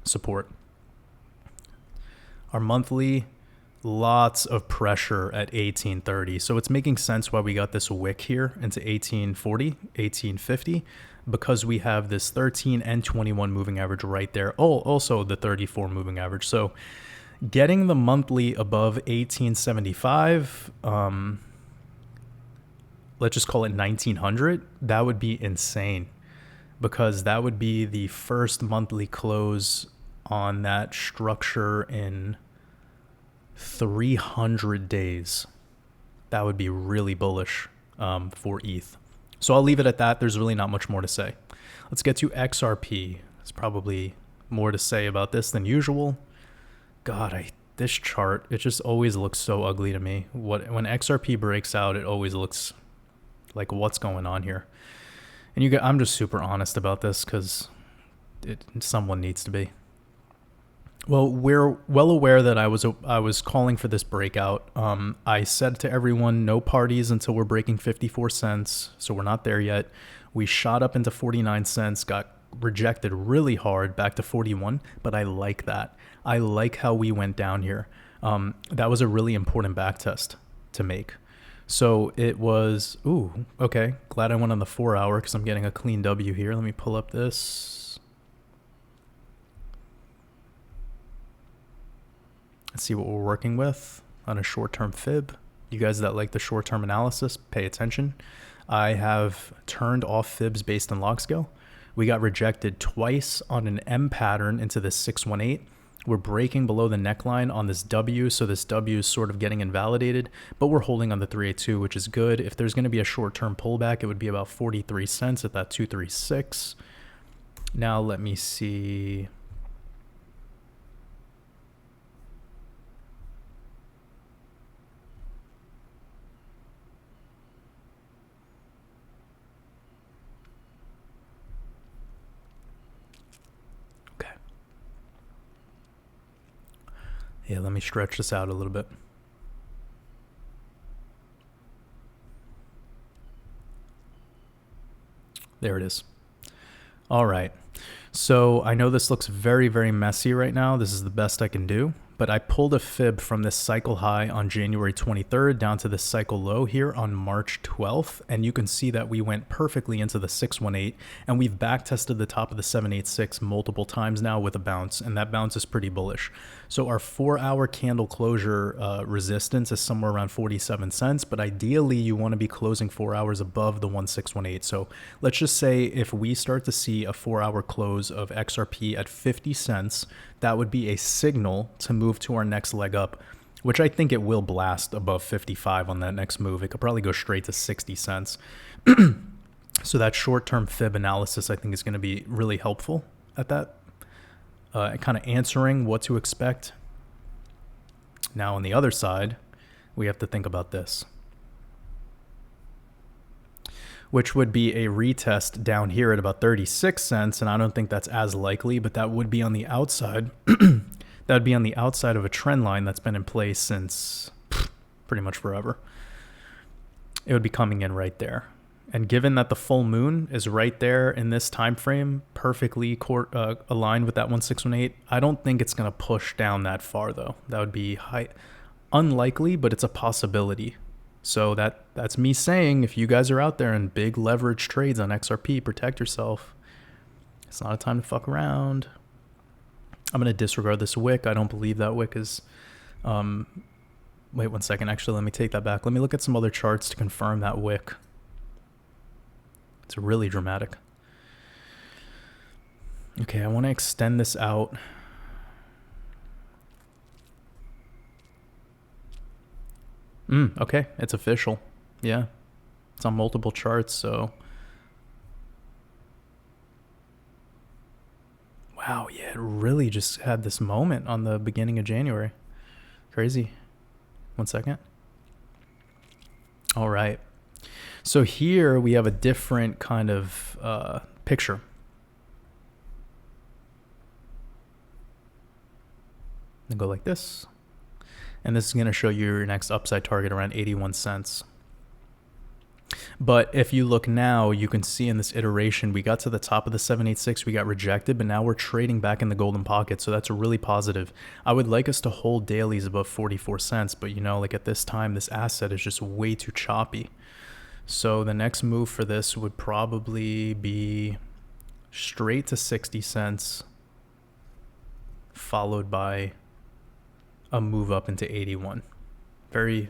support. Our monthly, lots of pressure at 1830. So it's making sense why we got this wick here into 1840, 1850, because we have this 13 and 21 moving average right there. Oh, also the 34 moving average. So getting the monthly above 1875, let's just call it 1900, that would be insane, because that would be the first monthly close on that structure in 300 days. That would be really bullish for ETH. So I'll leave it at that. There's really not much more to say. Let's get to XRP. There's probably more to say about this than usual. God, this chart, it just always looks so ugly to me. When XRP breaks out, it always looks like, what's going on here? And I'm just super honest about this because someone needs to be. Well, we're well aware that I was calling for this breakout. I said to everyone, no parties until we're breaking 54 cents. So we're not there yet. We shot up into 49 cents, got rejected really hard back to 41. But I like that. I like how we went down here. That was a really important back test to make. So it was, okay. Glad I went on the 4 hour because I'm getting a clean W here. Let me pull up this. Let's see what we're working with on a short-term fib. You guys that like the short-term analysis, pay attention. I have turned off fibs based on log scale. We got rejected twice on an M pattern into this 618. We're breaking below the neckline on this W, so this W is sort of getting invalidated, but we're holding on the 382, which is good. If there's going to be a short-term pullback, it would be about 43 cents at that 236. Now let me see. Yeah, let me stretch this out a little bit. There it is. All right. So I know this looks very, very messy right now. This is the best I can do. But I pulled a fib from this cycle high on January 23rd down to this cycle low here on March 12th. And you can see that we went perfectly into the 618, and we've back tested the top of the 786 multiple times now with a bounce, and that bounce is pretty bullish. So our 4-hour candle closure resistance is somewhere around 47 cents, but ideally you want to be closing 4 hours above the 1618. So let's just say if we start to see a 4-hour close of XRP at 50 cents, that would be a signal to move to our next leg up, which I think it will blast above 55 on that next move. It could probably go straight to 60 cents. So that short-term fib analysis, I think, is going to be really helpful at that, kind of answering what to expect. Now, on the other side, we have to think about this, which would be a retest down here at about 36 cents. And I don't think that's as likely, but that would be on the outside. That would be on the outside of a trend line that's been in place since pretty much forever. It would be coming in right there. And given that the full moon is right there in this time frame, perfectly aligned with that 1618, I don't think it's going to push down that far, though. That would be unlikely, but it's a possibility. So that's me saying, if you guys are out there in big leverage trades on XRP, protect yourself. It's not a time to fuck around. I'm going to disregard this wick. I don't believe that wick is... wait 1 second. Actually, let me take that back. Let me look at some other charts to confirm that wick. It's really dramatic. Okay, I want to extend this out. Okay, it's official. Yeah, it's on multiple charts, so... Wow, yeah, it really just had this moment on the beginning of January. Crazy. 1 second. All right. So here we have a different kind of picture. And go like this. And this is going to show you your next upside target around 81 cents. But if you look now, you can see in this iteration, we got to the top of the 786, we got rejected, but now we're trading back in the golden pocket. So that's really positive. I would like us to hold dailies above 44 cents, but you know, like at this time, this asset is just way too choppy. So the next move for this would probably be straight to 60 cents, followed by a move up into 81. Very,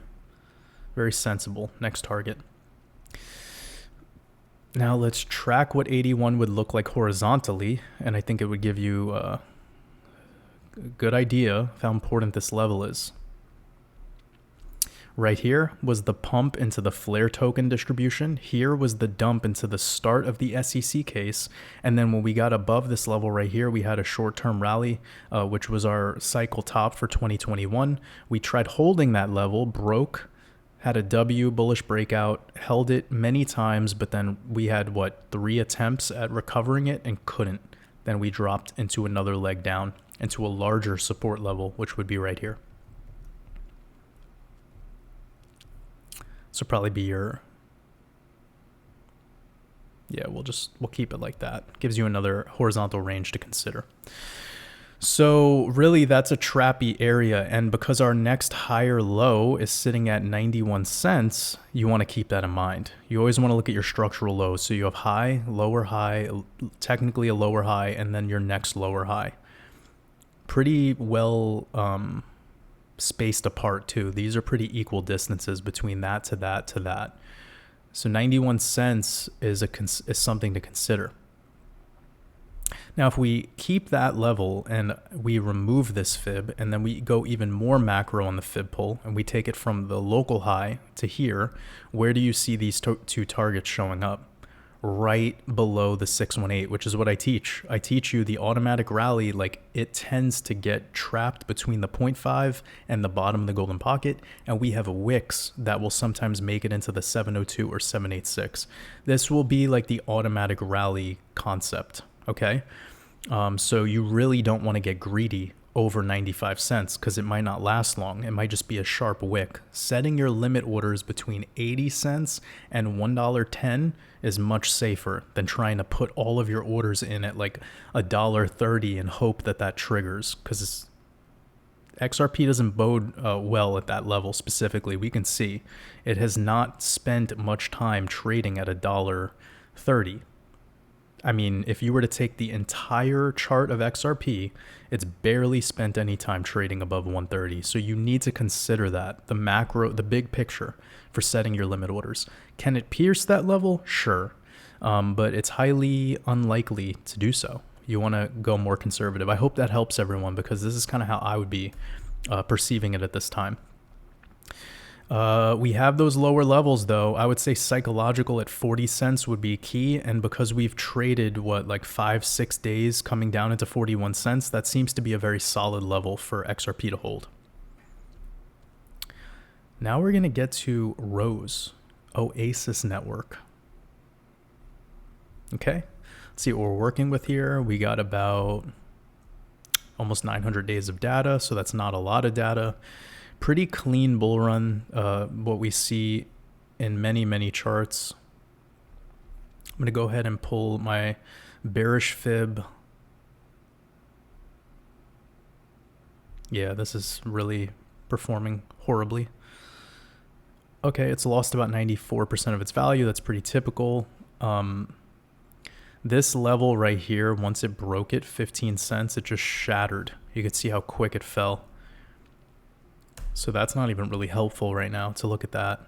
very sensible. Next target. Now let's track what 81 would look like horizontally, and I think it would give you a good idea of how important this level is. Right here was the pump into the flare token distribution. Here was the dump into the start of the SEC case. And then when we got above this level right here, we had a short-term rally, which was our cycle top for 2021. We tried holding that level, broke, had a W bullish breakout, held it many times, but then we had, 3 attempts at recovering it and couldn't. Then we dropped into another leg down, into a larger support level, which would be right here. This will probably be your... Yeah, we'll keep it like that. Gives you another horizontal range to consider. So really that's a trappy area, and because our next higher low is sitting at 91 cents, you want to keep that in mind. You always want to look at your structural lows. So you have high, lower high, technically a lower high, and then your next lower high. Pretty well spaced apart too. These are pretty equal distances between that to that to that. So 91 cents is something to consider. Now, if we keep that level and we remove this fib, and then we go even more macro on the fib pull, and we take it from the local high to here, where do you see these two targets showing up? Right below the 618, which is what I teach. I teach you the automatic rally, like it tends to get trapped between the 0.5 and the bottom of the golden pocket, and we have wicks that will sometimes make it into the 702 or 786. This will be like the automatic rally concept, okay? So you really don't want to get greedy over 95 cents because it might not last long. It might just be a sharp wick. Setting your limit orders between 80 cents and $1.10 is much safer than trying to put all of your orders in at like $1.30 and hope that triggers, because XRP doesn't bode well at that level specifically. We can see it has not spent much time trading at $1.30. I mean, if you were to take the entire chart of XRP, it's barely spent any time trading above 130. So you need to consider that, the macro, the big picture for setting your limit orders. Can it pierce that level? Sure. But it's highly unlikely to do so. You want to go more conservative. I hope that helps everyone, because this is kind of how I would be perceiving it at this time. We have those lower levels though. I would say psychological at 40 cents would be key. And because we've traded like 5-6 days coming down into 41 cents, that seems to be a very solid level for XRP to hold. Now we're going to get to Rose, Oasis Network. Okay. Let's see what we're working with here. We got about almost 900 days of data. So that's not a lot of data. Pretty clean bull run, what we see in many charts. I'm going to go ahead and pull my bearish fib. Yeah, this is really performing horribly. Okay, it's lost about 94% of its value. That's pretty typical. This level right here, once it broke it, 15 cents, it just shattered. You could see how quick it fell. So that's not even really helpful right now to look at that.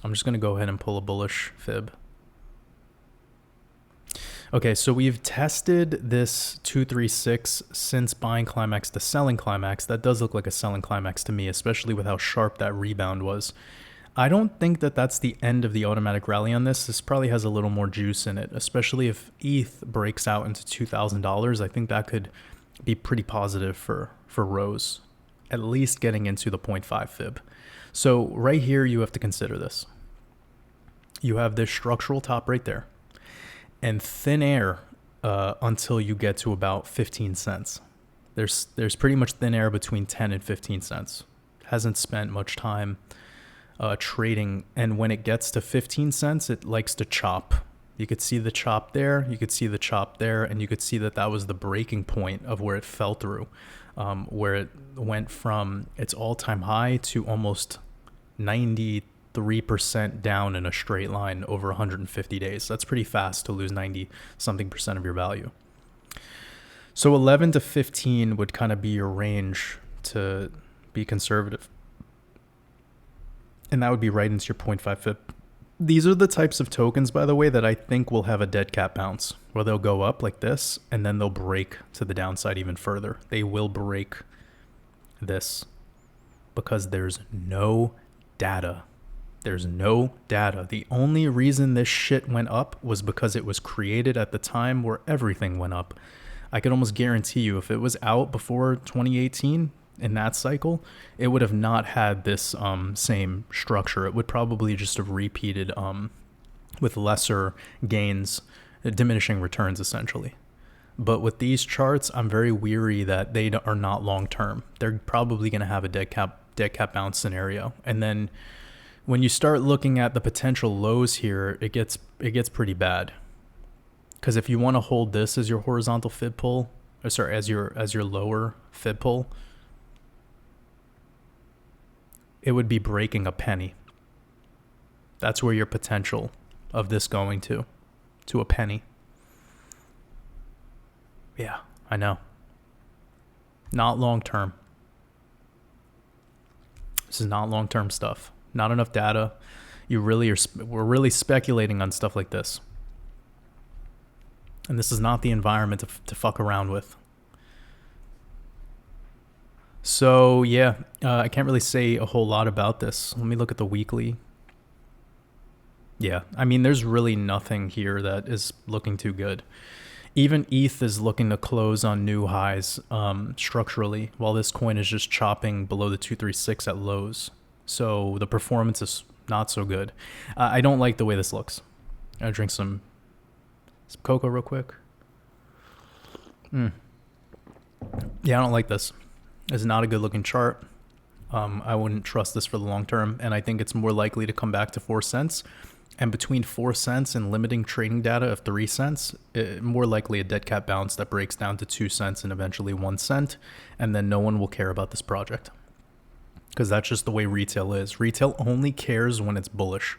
I'm just going to go ahead and pull a bullish fib. Okay, so we've tested this 236 since buying climax to selling climax. That does look like a selling climax to me, especially with how sharp that rebound was. I don't think that that's the end of the automatic rally on this. This probably has a little more juice in it, especially if ETH breaks out into $2,000. I think that could be pretty positive for Rose, at least getting into the 0.5 fib. So right here, you have to consider this. You have this structural top right there and thin air until you get to about 15 cents. There's pretty much thin air between 10 and 15 cents. Hasn't spent much time trading, and when it gets to 15 cents, it likes to chop. You could see the chop there, you could see the chop there, and you could see that that was the breaking point of where it fell through, where it went from its all-time high to almost 93% down in a straight line over 150 days. That's pretty fast to lose 90-something% of your value. So 11 to 15 would kind of be your range to be conservative. And that would be right into your 0.5 fib. These are the types of tokens, by the way, that I think will have a dead cat bounce, where they'll go up like this, and then they'll break to the downside even further. They will break this because there's no data. There's no data. The only reason this shit went up was because it was created at the time where everything went up. I could almost guarantee you if it was out before 2018, in that cycle, it would have not had this same structure. It would probably just have repeated with lesser gains, diminishing returns essentially. But with these charts, I'm very weary that they are not long term. They're probably going to have a dead cap bounce scenario. And then when you start looking at the potential lows here, it gets pretty bad. Because if you want to hold this as your horizontal fib pull, or sorry, as your lower fib pull, it would be breaking a penny. That's where your potential of this going to a penny. Yeah, I know. Not long term. This is not long term stuff. Not enough data. We're really speculating on stuff like this. And this is not the environment to fuck around with. So yeah, I can't really say a whole lot about this. Let me look at the weekly. Yeah, I mean, there's really nothing here that is looking too good. Even ETH is looking to close on new highs structurally, while this coin is just chopping below the 236 at lows. So the performance is not so good. I don't like the way this looks. I'll drink some cocoa real quick. Yeah, I don't like this. It's not a good looking chart. I wouldn't trust this for the long term, and I think it's more likely to come back to 4 cents. And between 4 cents and limiting trading data of 3 cents, more likely a dead cat bounce that breaks down to 2 cents and eventually 1 cent, and then no one will care about this project. Because that's just the way retail is. Retail only cares when it's bullish.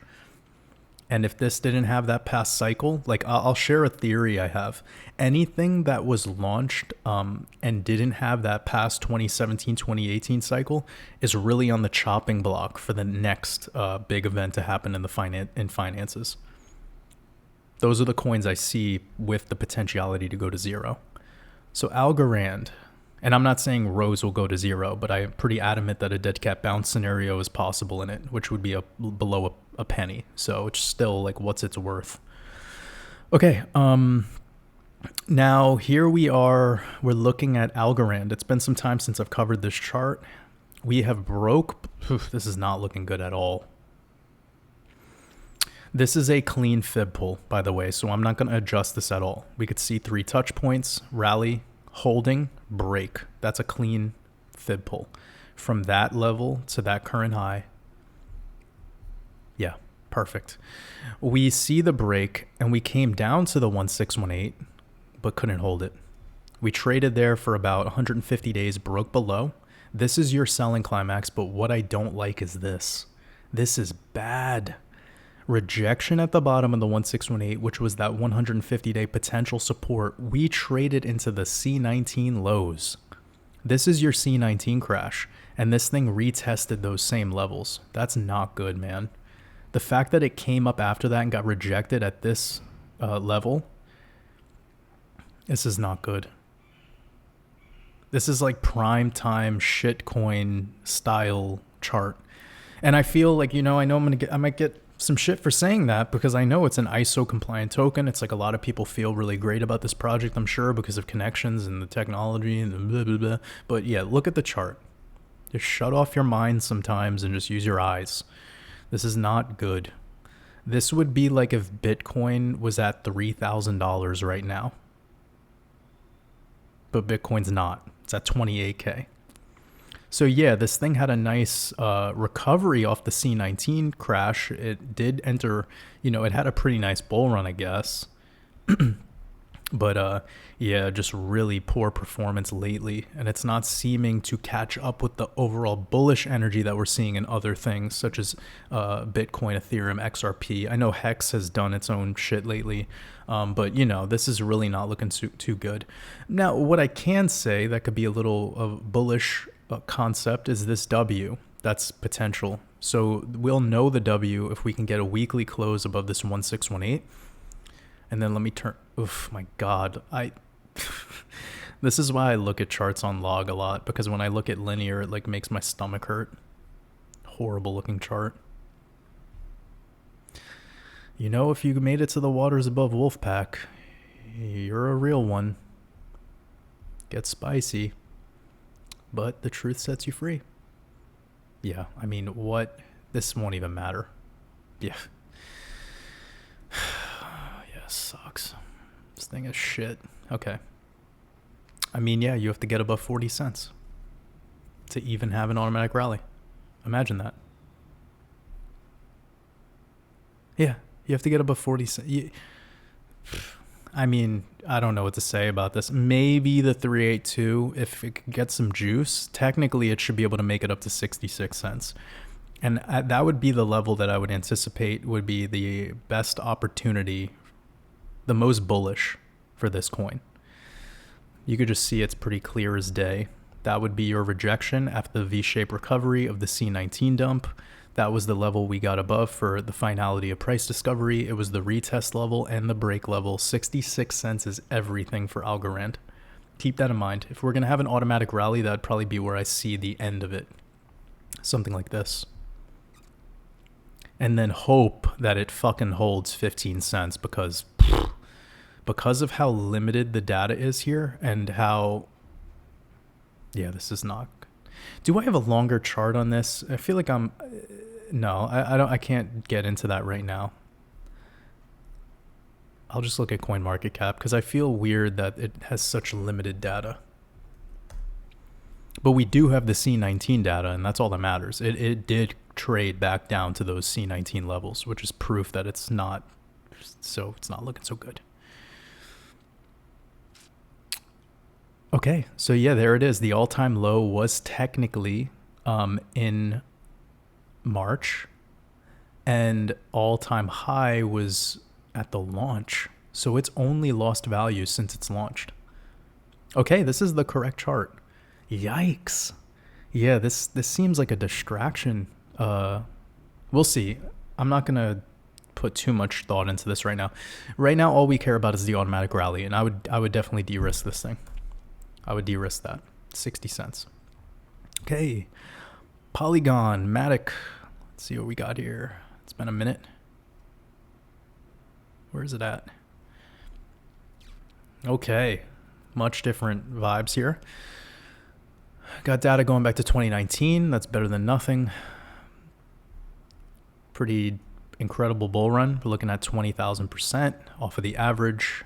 And if this didn't have that past cycle, like I'll share a theory I have. Anything that was launched and didn't have that past 2017, 2018 cycle is really on the chopping block for the next big event to happen in finances. Those are the coins I see with the potentiality to go to zero. So Algorand, and I'm not saying Rose will go to zero, but I'm pretty adamant that a dead cat bounce scenario is possible in it, which would be below a penny. So it's still like, what's its worth? Okay. Now here we're looking at Algorand. It's been some time since I've covered this chart. We have this is not looking good at all. This is a clean fib pull, by the way, so I'm not going to adjust this at all. We could see 3 touch points, rally, holding, break. That's a clean fib pull. From that level to that current high, yeah, Perfect. We see the break and we came down to the 1618, but couldn't hold it. We traded there for about 150 days, broke below. This is your selling climax, but what I don't like is this. This is bad. Rejection at the bottom of the 1618, which was that 150-day potential support. We traded into the C19 lows. This is your C19 crash, and this thing retested those same levels. That's not good, man. The fact that it came up after that and got rejected at this level, this is not good. This is like prime time shitcoin style chart. And I feel like, I know I might get some shit for saying that because I know it's an ISO compliant token. It's like a lot of people feel really great about this project, I'm sure, because of connections and the technology and the blah, blah, blah. But yeah, look at the chart. Just shut off your mind sometimes and just use your eyes. This is not good. This would be like if Bitcoin was at $3,000 right now. But Bitcoin's not. It's at 28K. So yeah, this thing had a nice recovery off the C19 crash. It did enter, it had a pretty nice bull run, I guess. But yeah, just really poor performance lately. And it's not seeming to catch up with the overall bullish energy that we're seeing in other things, such as Bitcoin, Ethereum, XRP. I know Hex has done its own shit lately. But, this is really not looking too good. Now, what I can say that could be a little bullish concept is this W. That's potential. So we'll know the W if we can get a weekly close above this 1618. And then let me turn. Oof, my God. This is why I look at charts on log a lot, because when I look at linear, it like makes my stomach hurt. Horrible looking chart. If you made it to the waters above Wolfpack, you're a real one. Get spicy. But the truth sets you free. Yeah, I mean, what? This won't even matter. Yeah. Yeah, sucks. This thing is shit. Okay. I mean, yeah, you have to get above 40 cents to even have an automatic rally. Imagine that. Yeah, you have to get above 40 cents. I mean, I don't know what to say about this. Maybe the 382, if it could get some juice, technically it should be able to make it up to 66 cents. And that would be the level that I would anticipate would be the best opportunity, the most bullish for this coin. You could just see it's pretty clear as day. That would be your rejection after the V-shaped recovery of the C19 dump. That was the level we got above for the finality of price discovery. It was the retest level and the break level. 66 cents is everything for Algorand. Keep that in mind. If we're going to have an automatic rally, that'd probably be where I see the end of it. Something like this. And then hope that it fucking holds 15 cents because of how limited the data is here and how... Yeah, this is not... Do I have a longer chart on this? I feel like I'm... No, I can't get into that right now. I'll just look at CoinMarketCap because I feel weird that it has such limited data. But we do have the C19 data, and that's all that matters. It did trade back down to those C19 levels, which is proof that it's not looking so good. Okay, so yeah, there it is. The all-time low was technically in March, and all-time high was at the launch. So it's only lost value since it's launched. Okay, this is the correct chart. Yikes. Yeah, this seems like a distraction. We'll see. I'm not going to put too much thought into this right now. Right now, all we care about is the automatic rally, and I would definitely de-risk this thing. I would de-risk that. 60 cents. Okay. Polygon, Matic. Let's see what we got here. It's been a minute. Where is it at? Okay. Much different vibes here. Got data going back to 2019. That's better than nothing. Pretty incredible bull run. We're looking at 20,000% off of the average.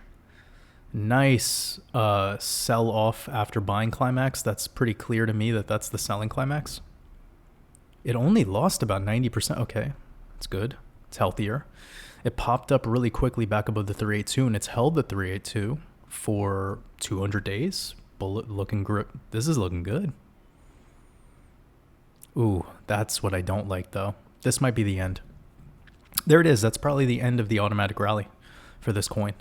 Nice sell off after buying climax. That's pretty clear to me that that's the selling climax. It only lost about 90%. Okay, that's good. It's healthier. It popped up really quickly back above the 382, and it's held the 382 for 200 days. Bullet looking grip. This is looking good. Ooh, that's what I don't like though. This might be the end. There it is. That's probably the end of the automatic rally for this coin.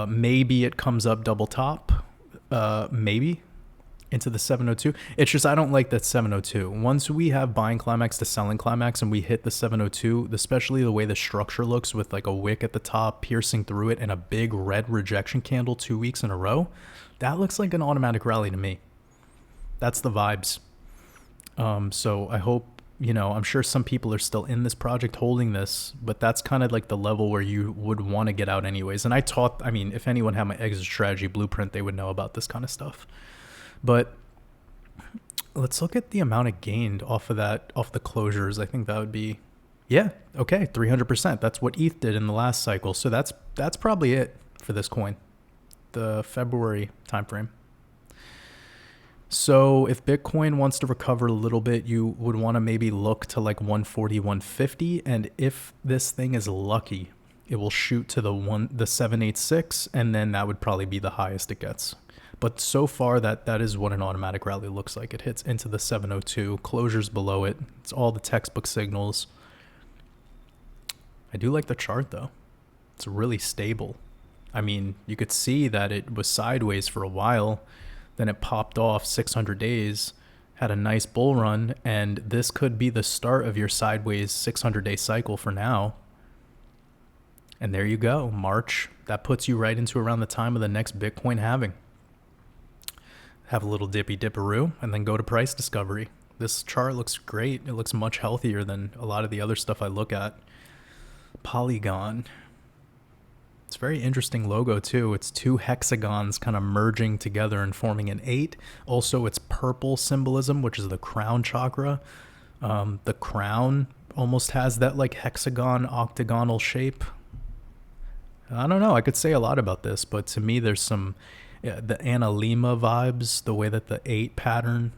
Maybe it comes up double top. Maybe into the 702. It's just I don't like that 702. Once we have buying climax to selling climax and we hit the 702, especially the way the structure looks with like a wick at the top piercing through it and a big red rejection candle 2 weeks in a row, that looks like an automatic rally to me. That's the vibes. So I hope, I'm sure some people are still in this project holding this, but that's kind of like the level where you would want to get out anyways. And if anyone had my exit strategy blueprint, they would know about this kind of stuff. But let's look at the amount it gained off the closures. I think that would be, 300%. That's what ETH did in the last cycle. So that's probably it for this coin, the February timeframe. So if Bitcoin wants to recover a little bit, you would want to maybe look to like 140, 150. And if this thing is lucky, it will shoot to the 786, and then that would probably be the highest it gets. But so far, that is what an automatic rally looks like. It hits into the 702, closures below it. It's all the textbook signals. I do like the chart, though. It's really stable. I mean, you could see that it was sideways for a while. Then it popped off 600 days, had a nice bull run, and this could be the start of your sideways 600-day cycle for now. And there you go, March. That puts you right into around the time of the next Bitcoin halving. Have a little dippy dipperoo, and then go to price discovery. This chart looks great. It looks much healthier than a lot of the other stuff I look at. Polygon. It's a very interesting logo too. It's two hexagons kind of merging together and forming an 8. Also, it's purple symbolism, which is the crown chakra. The crown almost has that like hexagon octagonal shape. I don't know. I could say a lot about this, but to me, there's some the Analema vibes, the way that the 8 pattern.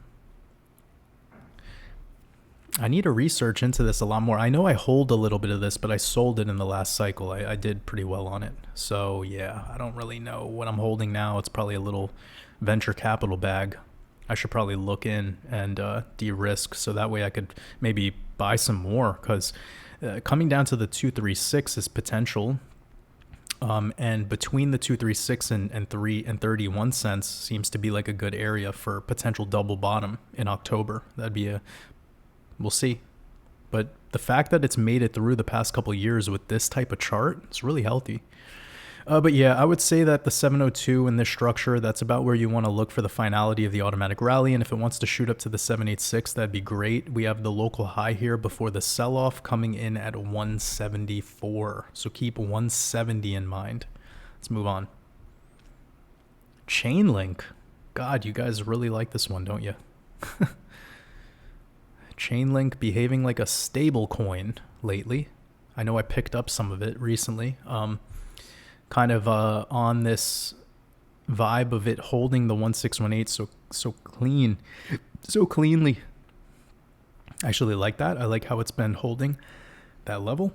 I need to research into this a lot more. I know I hold a little bit of this, but I sold it in the last cycle. I did pretty well on it. So yeah, I don't really know what I'm holding now. It's probably a little venture capital bag. I should probably look in and de-risk so that way I could maybe buy some more, because coming down to the 236 is potential. And between the 236 and 31 cents seems to be like a good area for potential double bottom in October. That'd be we'll see. But the fact that it's made it through the past couple of years with this type of chart, it's really healthy. But yeah, I would say that the 702 in this structure, that's about where you want to look for the finality of the automatic rally. And if it wants to shoot up to the 786, that'd be great. We have the local high here before the sell-off coming in at 174. So keep 170 in mind. Let's move on. Chainlink. God, you guys really like this one, don't you? Chainlink behaving like a stable coin lately. I know I picked up some of it recently. Kind of on this vibe of it holding the 1618 so cleanly. I actually like that. I like how it's been holding that level.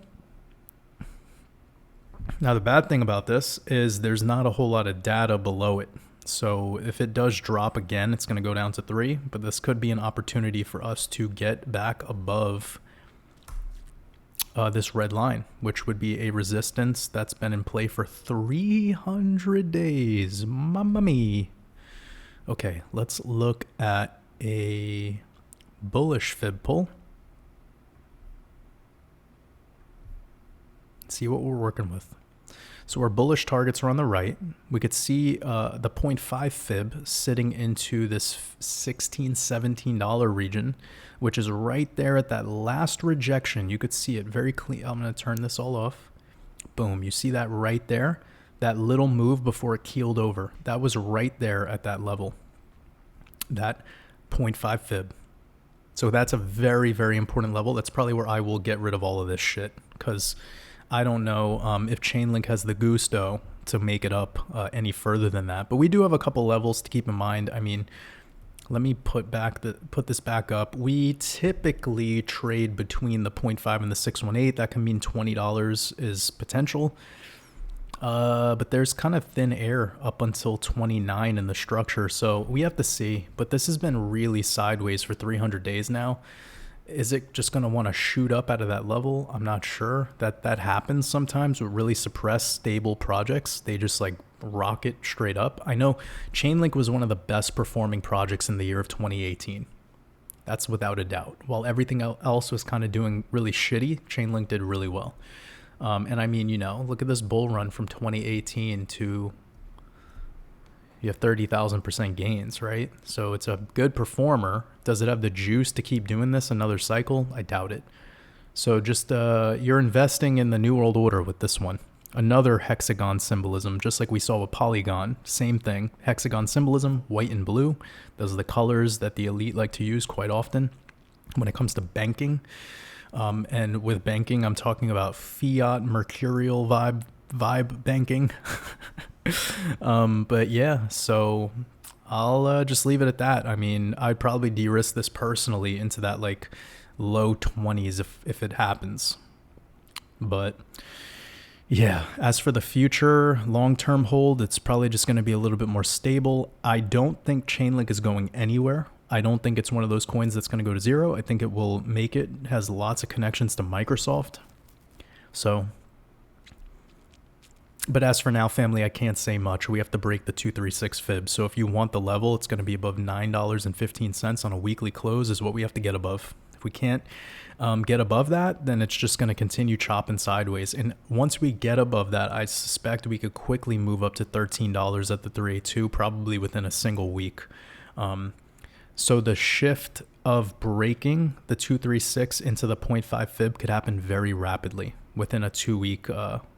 Now the bad thing about this is there's not a whole lot of data below it. So if it does drop again, it's going to go down to 3, but this could be an opportunity for us to get back above this red line, which would be a resistance that's been in play for 300 days. Mamma mia. Okay, let's look at a bullish fib pull. See what we're working with. So our bullish targets are on the right. We could see the 0.5 fib sitting into this $16, $17 region, which is right there at that last rejection. You could see it very clean. I'm going to turn this all off. Boom. You see that right there? That little move before it keeled over. That was right there at that level. That 0.5 fib. So that's a very, very important level. That's probably where I will get rid of all of this shit, because I don't know if Chainlink has the gusto to make it up any further than that. But we do have a couple levels to keep in mind. I mean, let me put this back up. We typically trade between the 0.5 and the 618. That can mean $20 is potential. But there's kind of thin air up until 29 in the structure. So we have to see, but this has been really sideways for 300 days now. Is it just going to want to shoot up out of that level? I'm not sure. That happens sometimes with really suppressed stable projects. They just like rocket straight up. I know Chainlink was one of the best performing projects in the year of 2018. That's without a doubt. While everything else was kind of doing really shitty, Chainlink did really well. And I mean, look at this bull run from 2018 to you have 30,000% gains, right? So it's a good performer. Does it have the juice to keep doing this another cycle? I doubt it. So just you're investing in the New World Order with this one. Another hexagon symbolism, just like we saw with Polygon. Same thing. Hexagon symbolism, white and blue. Those are the colors that the elite like to use quite often when it comes to banking. And with banking, I'm talking about fiat mercurial vibe banking. But yeah, so I'll just leave it at that. I mean, I'd probably de-risk this personally into that like low 20s if it happens. But yeah, as for the future long-term hold, it's probably just going to be a little bit more stable. I don't think Chainlink is going anywhere. I don't think it's one of those coins that's going to go to zero. I think it will make it. It has lots of connections to Microsoft. So, but as for now, family, I can't say much. We have to break the 236 fib. So if you want the level, it's going to be above $9.15 on a weekly close is what we have to get above. If we can't get above that, then it's just going to continue chopping sideways. And once we get above that, I suspect we could quickly move up to $13 at the 382, probably within a single week. So the shift of breaking the 236 into the 0.5 fib could happen very rapidly within a 2-week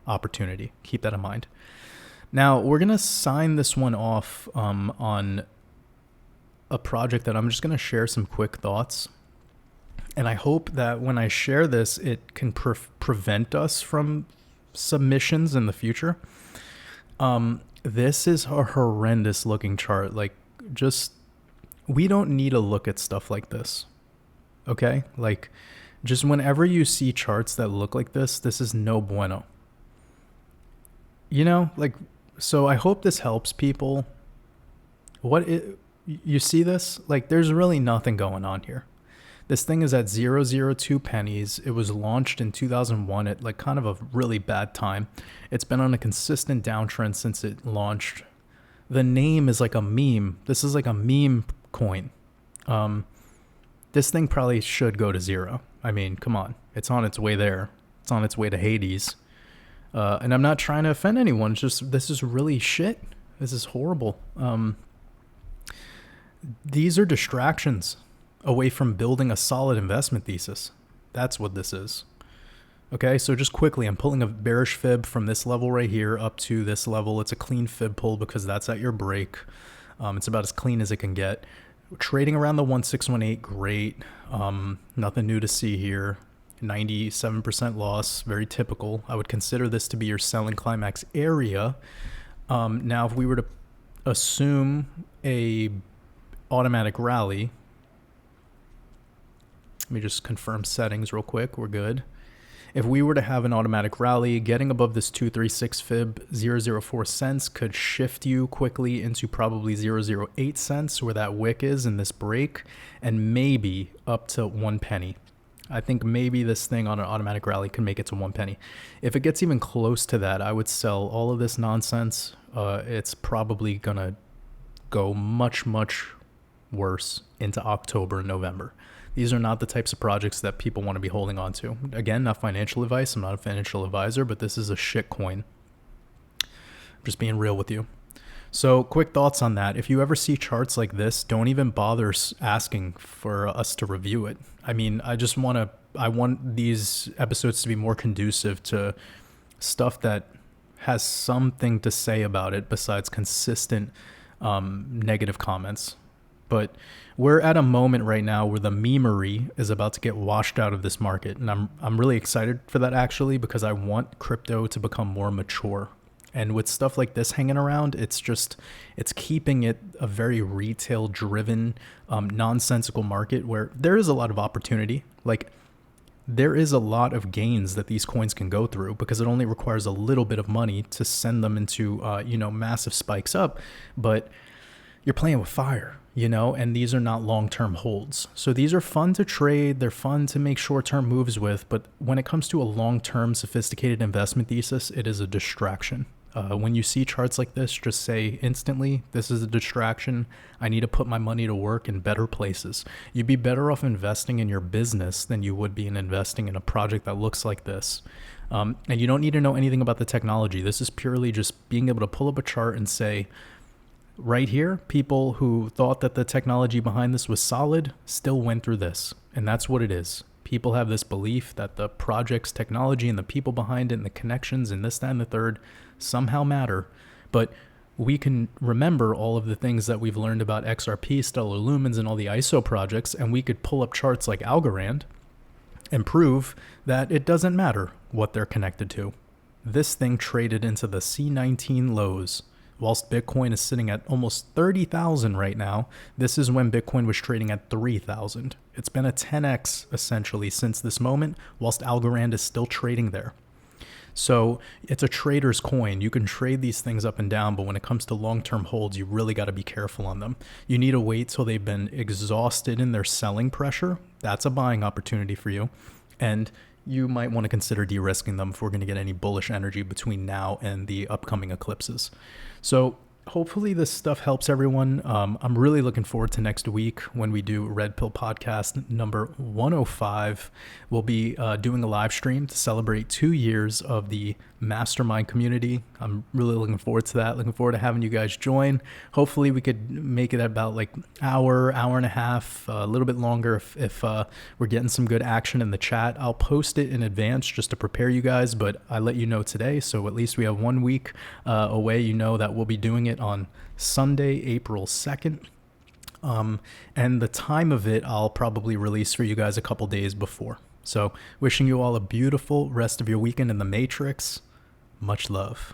opportunity. Keep that in mind. Now, we're going to sign this one off on a project that I'm just going to share some quick thoughts. And I hope that when I share this, it can prevent us from submissions in the future. This is a horrendous looking chart. Like, just, we don't need to look at stuff like this. Okay? Like, just whenever you see charts that look like this is no bueno. Like, so I hope this helps people. You see this? Like, there's really nothing going on here. This thing is at 002 pennies. It was launched in 2001 at like kind of a really bad time. It's been on a consistent downtrend since it launched. The name is like a meme. This is like a meme coin. This thing probably should go to zero. I mean, come on. It's on its way there. It's on its way to Hades. And I'm not trying to offend anyone. It's just, this is really shit. This is horrible. These are distractions away from building a solid investment thesis. That's what this is. Okay, so just quickly, I'm pulling a bearish fib from this level right here up to this level. It's a clean fib pull because that's at your break. It's about as clean as it can get. Trading around the 1618, great. Nothing new to see here. 97% loss, very typical. I would consider this to be your selling climax area. Now, if we were to assume a automatic rally, let me just confirm settings real quick. We're good. If we were to have an automatic rally, getting above this 236 fib, 004 cents could shift you quickly into probably 008 cents where that wick is in this break, and maybe up to 1 penny. I think maybe this thing on an automatic rally can make it to 1 penny. If it gets even close to that, I would sell all of this nonsense. It's probably going to go much, much worse into October and November. These are not the types of projects that people want to be holding on to. Again, not financial advice. I'm not a financial advisor, but this is a shit coin. I'm just being real with you. So quick thoughts on that. If you ever see charts like this, don't even bother asking for us to review it. I mean, I want these episodes to be more conducive to stuff that has something to say about it besides consistent negative comments. But we're at a moment right now where the memery is about to get washed out of this market. And I'm really excited for that, actually, because I want crypto to become more mature. And with stuff like this hanging around, it's keeping it a very retail driven, nonsensical market where there is a lot of opportunity. Like, there is a lot of gains that these coins can go through because it only requires a little bit of money to send them into, massive spikes up. But you're playing with fire, and these are not long-term holds. So these are fun to trade. They're fun to make short-term moves with. But when it comes to a long-term sophisticated investment thesis, it is a distraction. When you see charts like this, just say instantly, this is a distraction. I need to put my money to work in better places. You'd be better off investing in your business than you would be in investing in a project that looks like this. And you don't need to know anything about the technology. This is purely just being able to pull up a chart and say, right here, people who thought that the technology behind this was solid still went through this. And that's what it is. People have this belief that the project's technology and the people behind it and the connections and this, that, and the third somehow matter. But we can remember all of the things that we've learned about XRP, Stellar Lumens, and all the ISO projects, and we could pull up charts like Algorand and prove that it doesn't matter what they're connected to. This thing traded into the C19 lows. Whilst Bitcoin is sitting at almost 30,000 right now, this is when Bitcoin was trading at 3,000. It's been a 10x essentially since this moment, whilst Algorand is still trading there. So it's a trader's coin. You can trade these things up and down, but when it comes to long-term holds, you really got to be careful on them. You need to wait till they've been exhausted in their selling pressure. That's a buying opportunity for you. And you might want to consider de-risking them if we're going to get any bullish energy between now and the upcoming eclipses. So hopefully this stuff helps everyone. I'm really looking forward to next week when we do Red Pill Podcast number 105. We'll be doing a live stream to celebrate 2 years of the mastermind community. I'm really looking forward to that. Looking forward to having you guys join. Hopefully we could make it about like hour and a half, a little bit longer if we're getting some good action in the chat. I'll post it in advance just to prepare you guys, but I let you know today. So at least we have 1 week away. You know that we'll be doing it on Sunday, April 2nd. And the time of it, I'll probably release for you guys a couple days before. So wishing you all a beautiful rest of your weekend in the Matrix. Much love.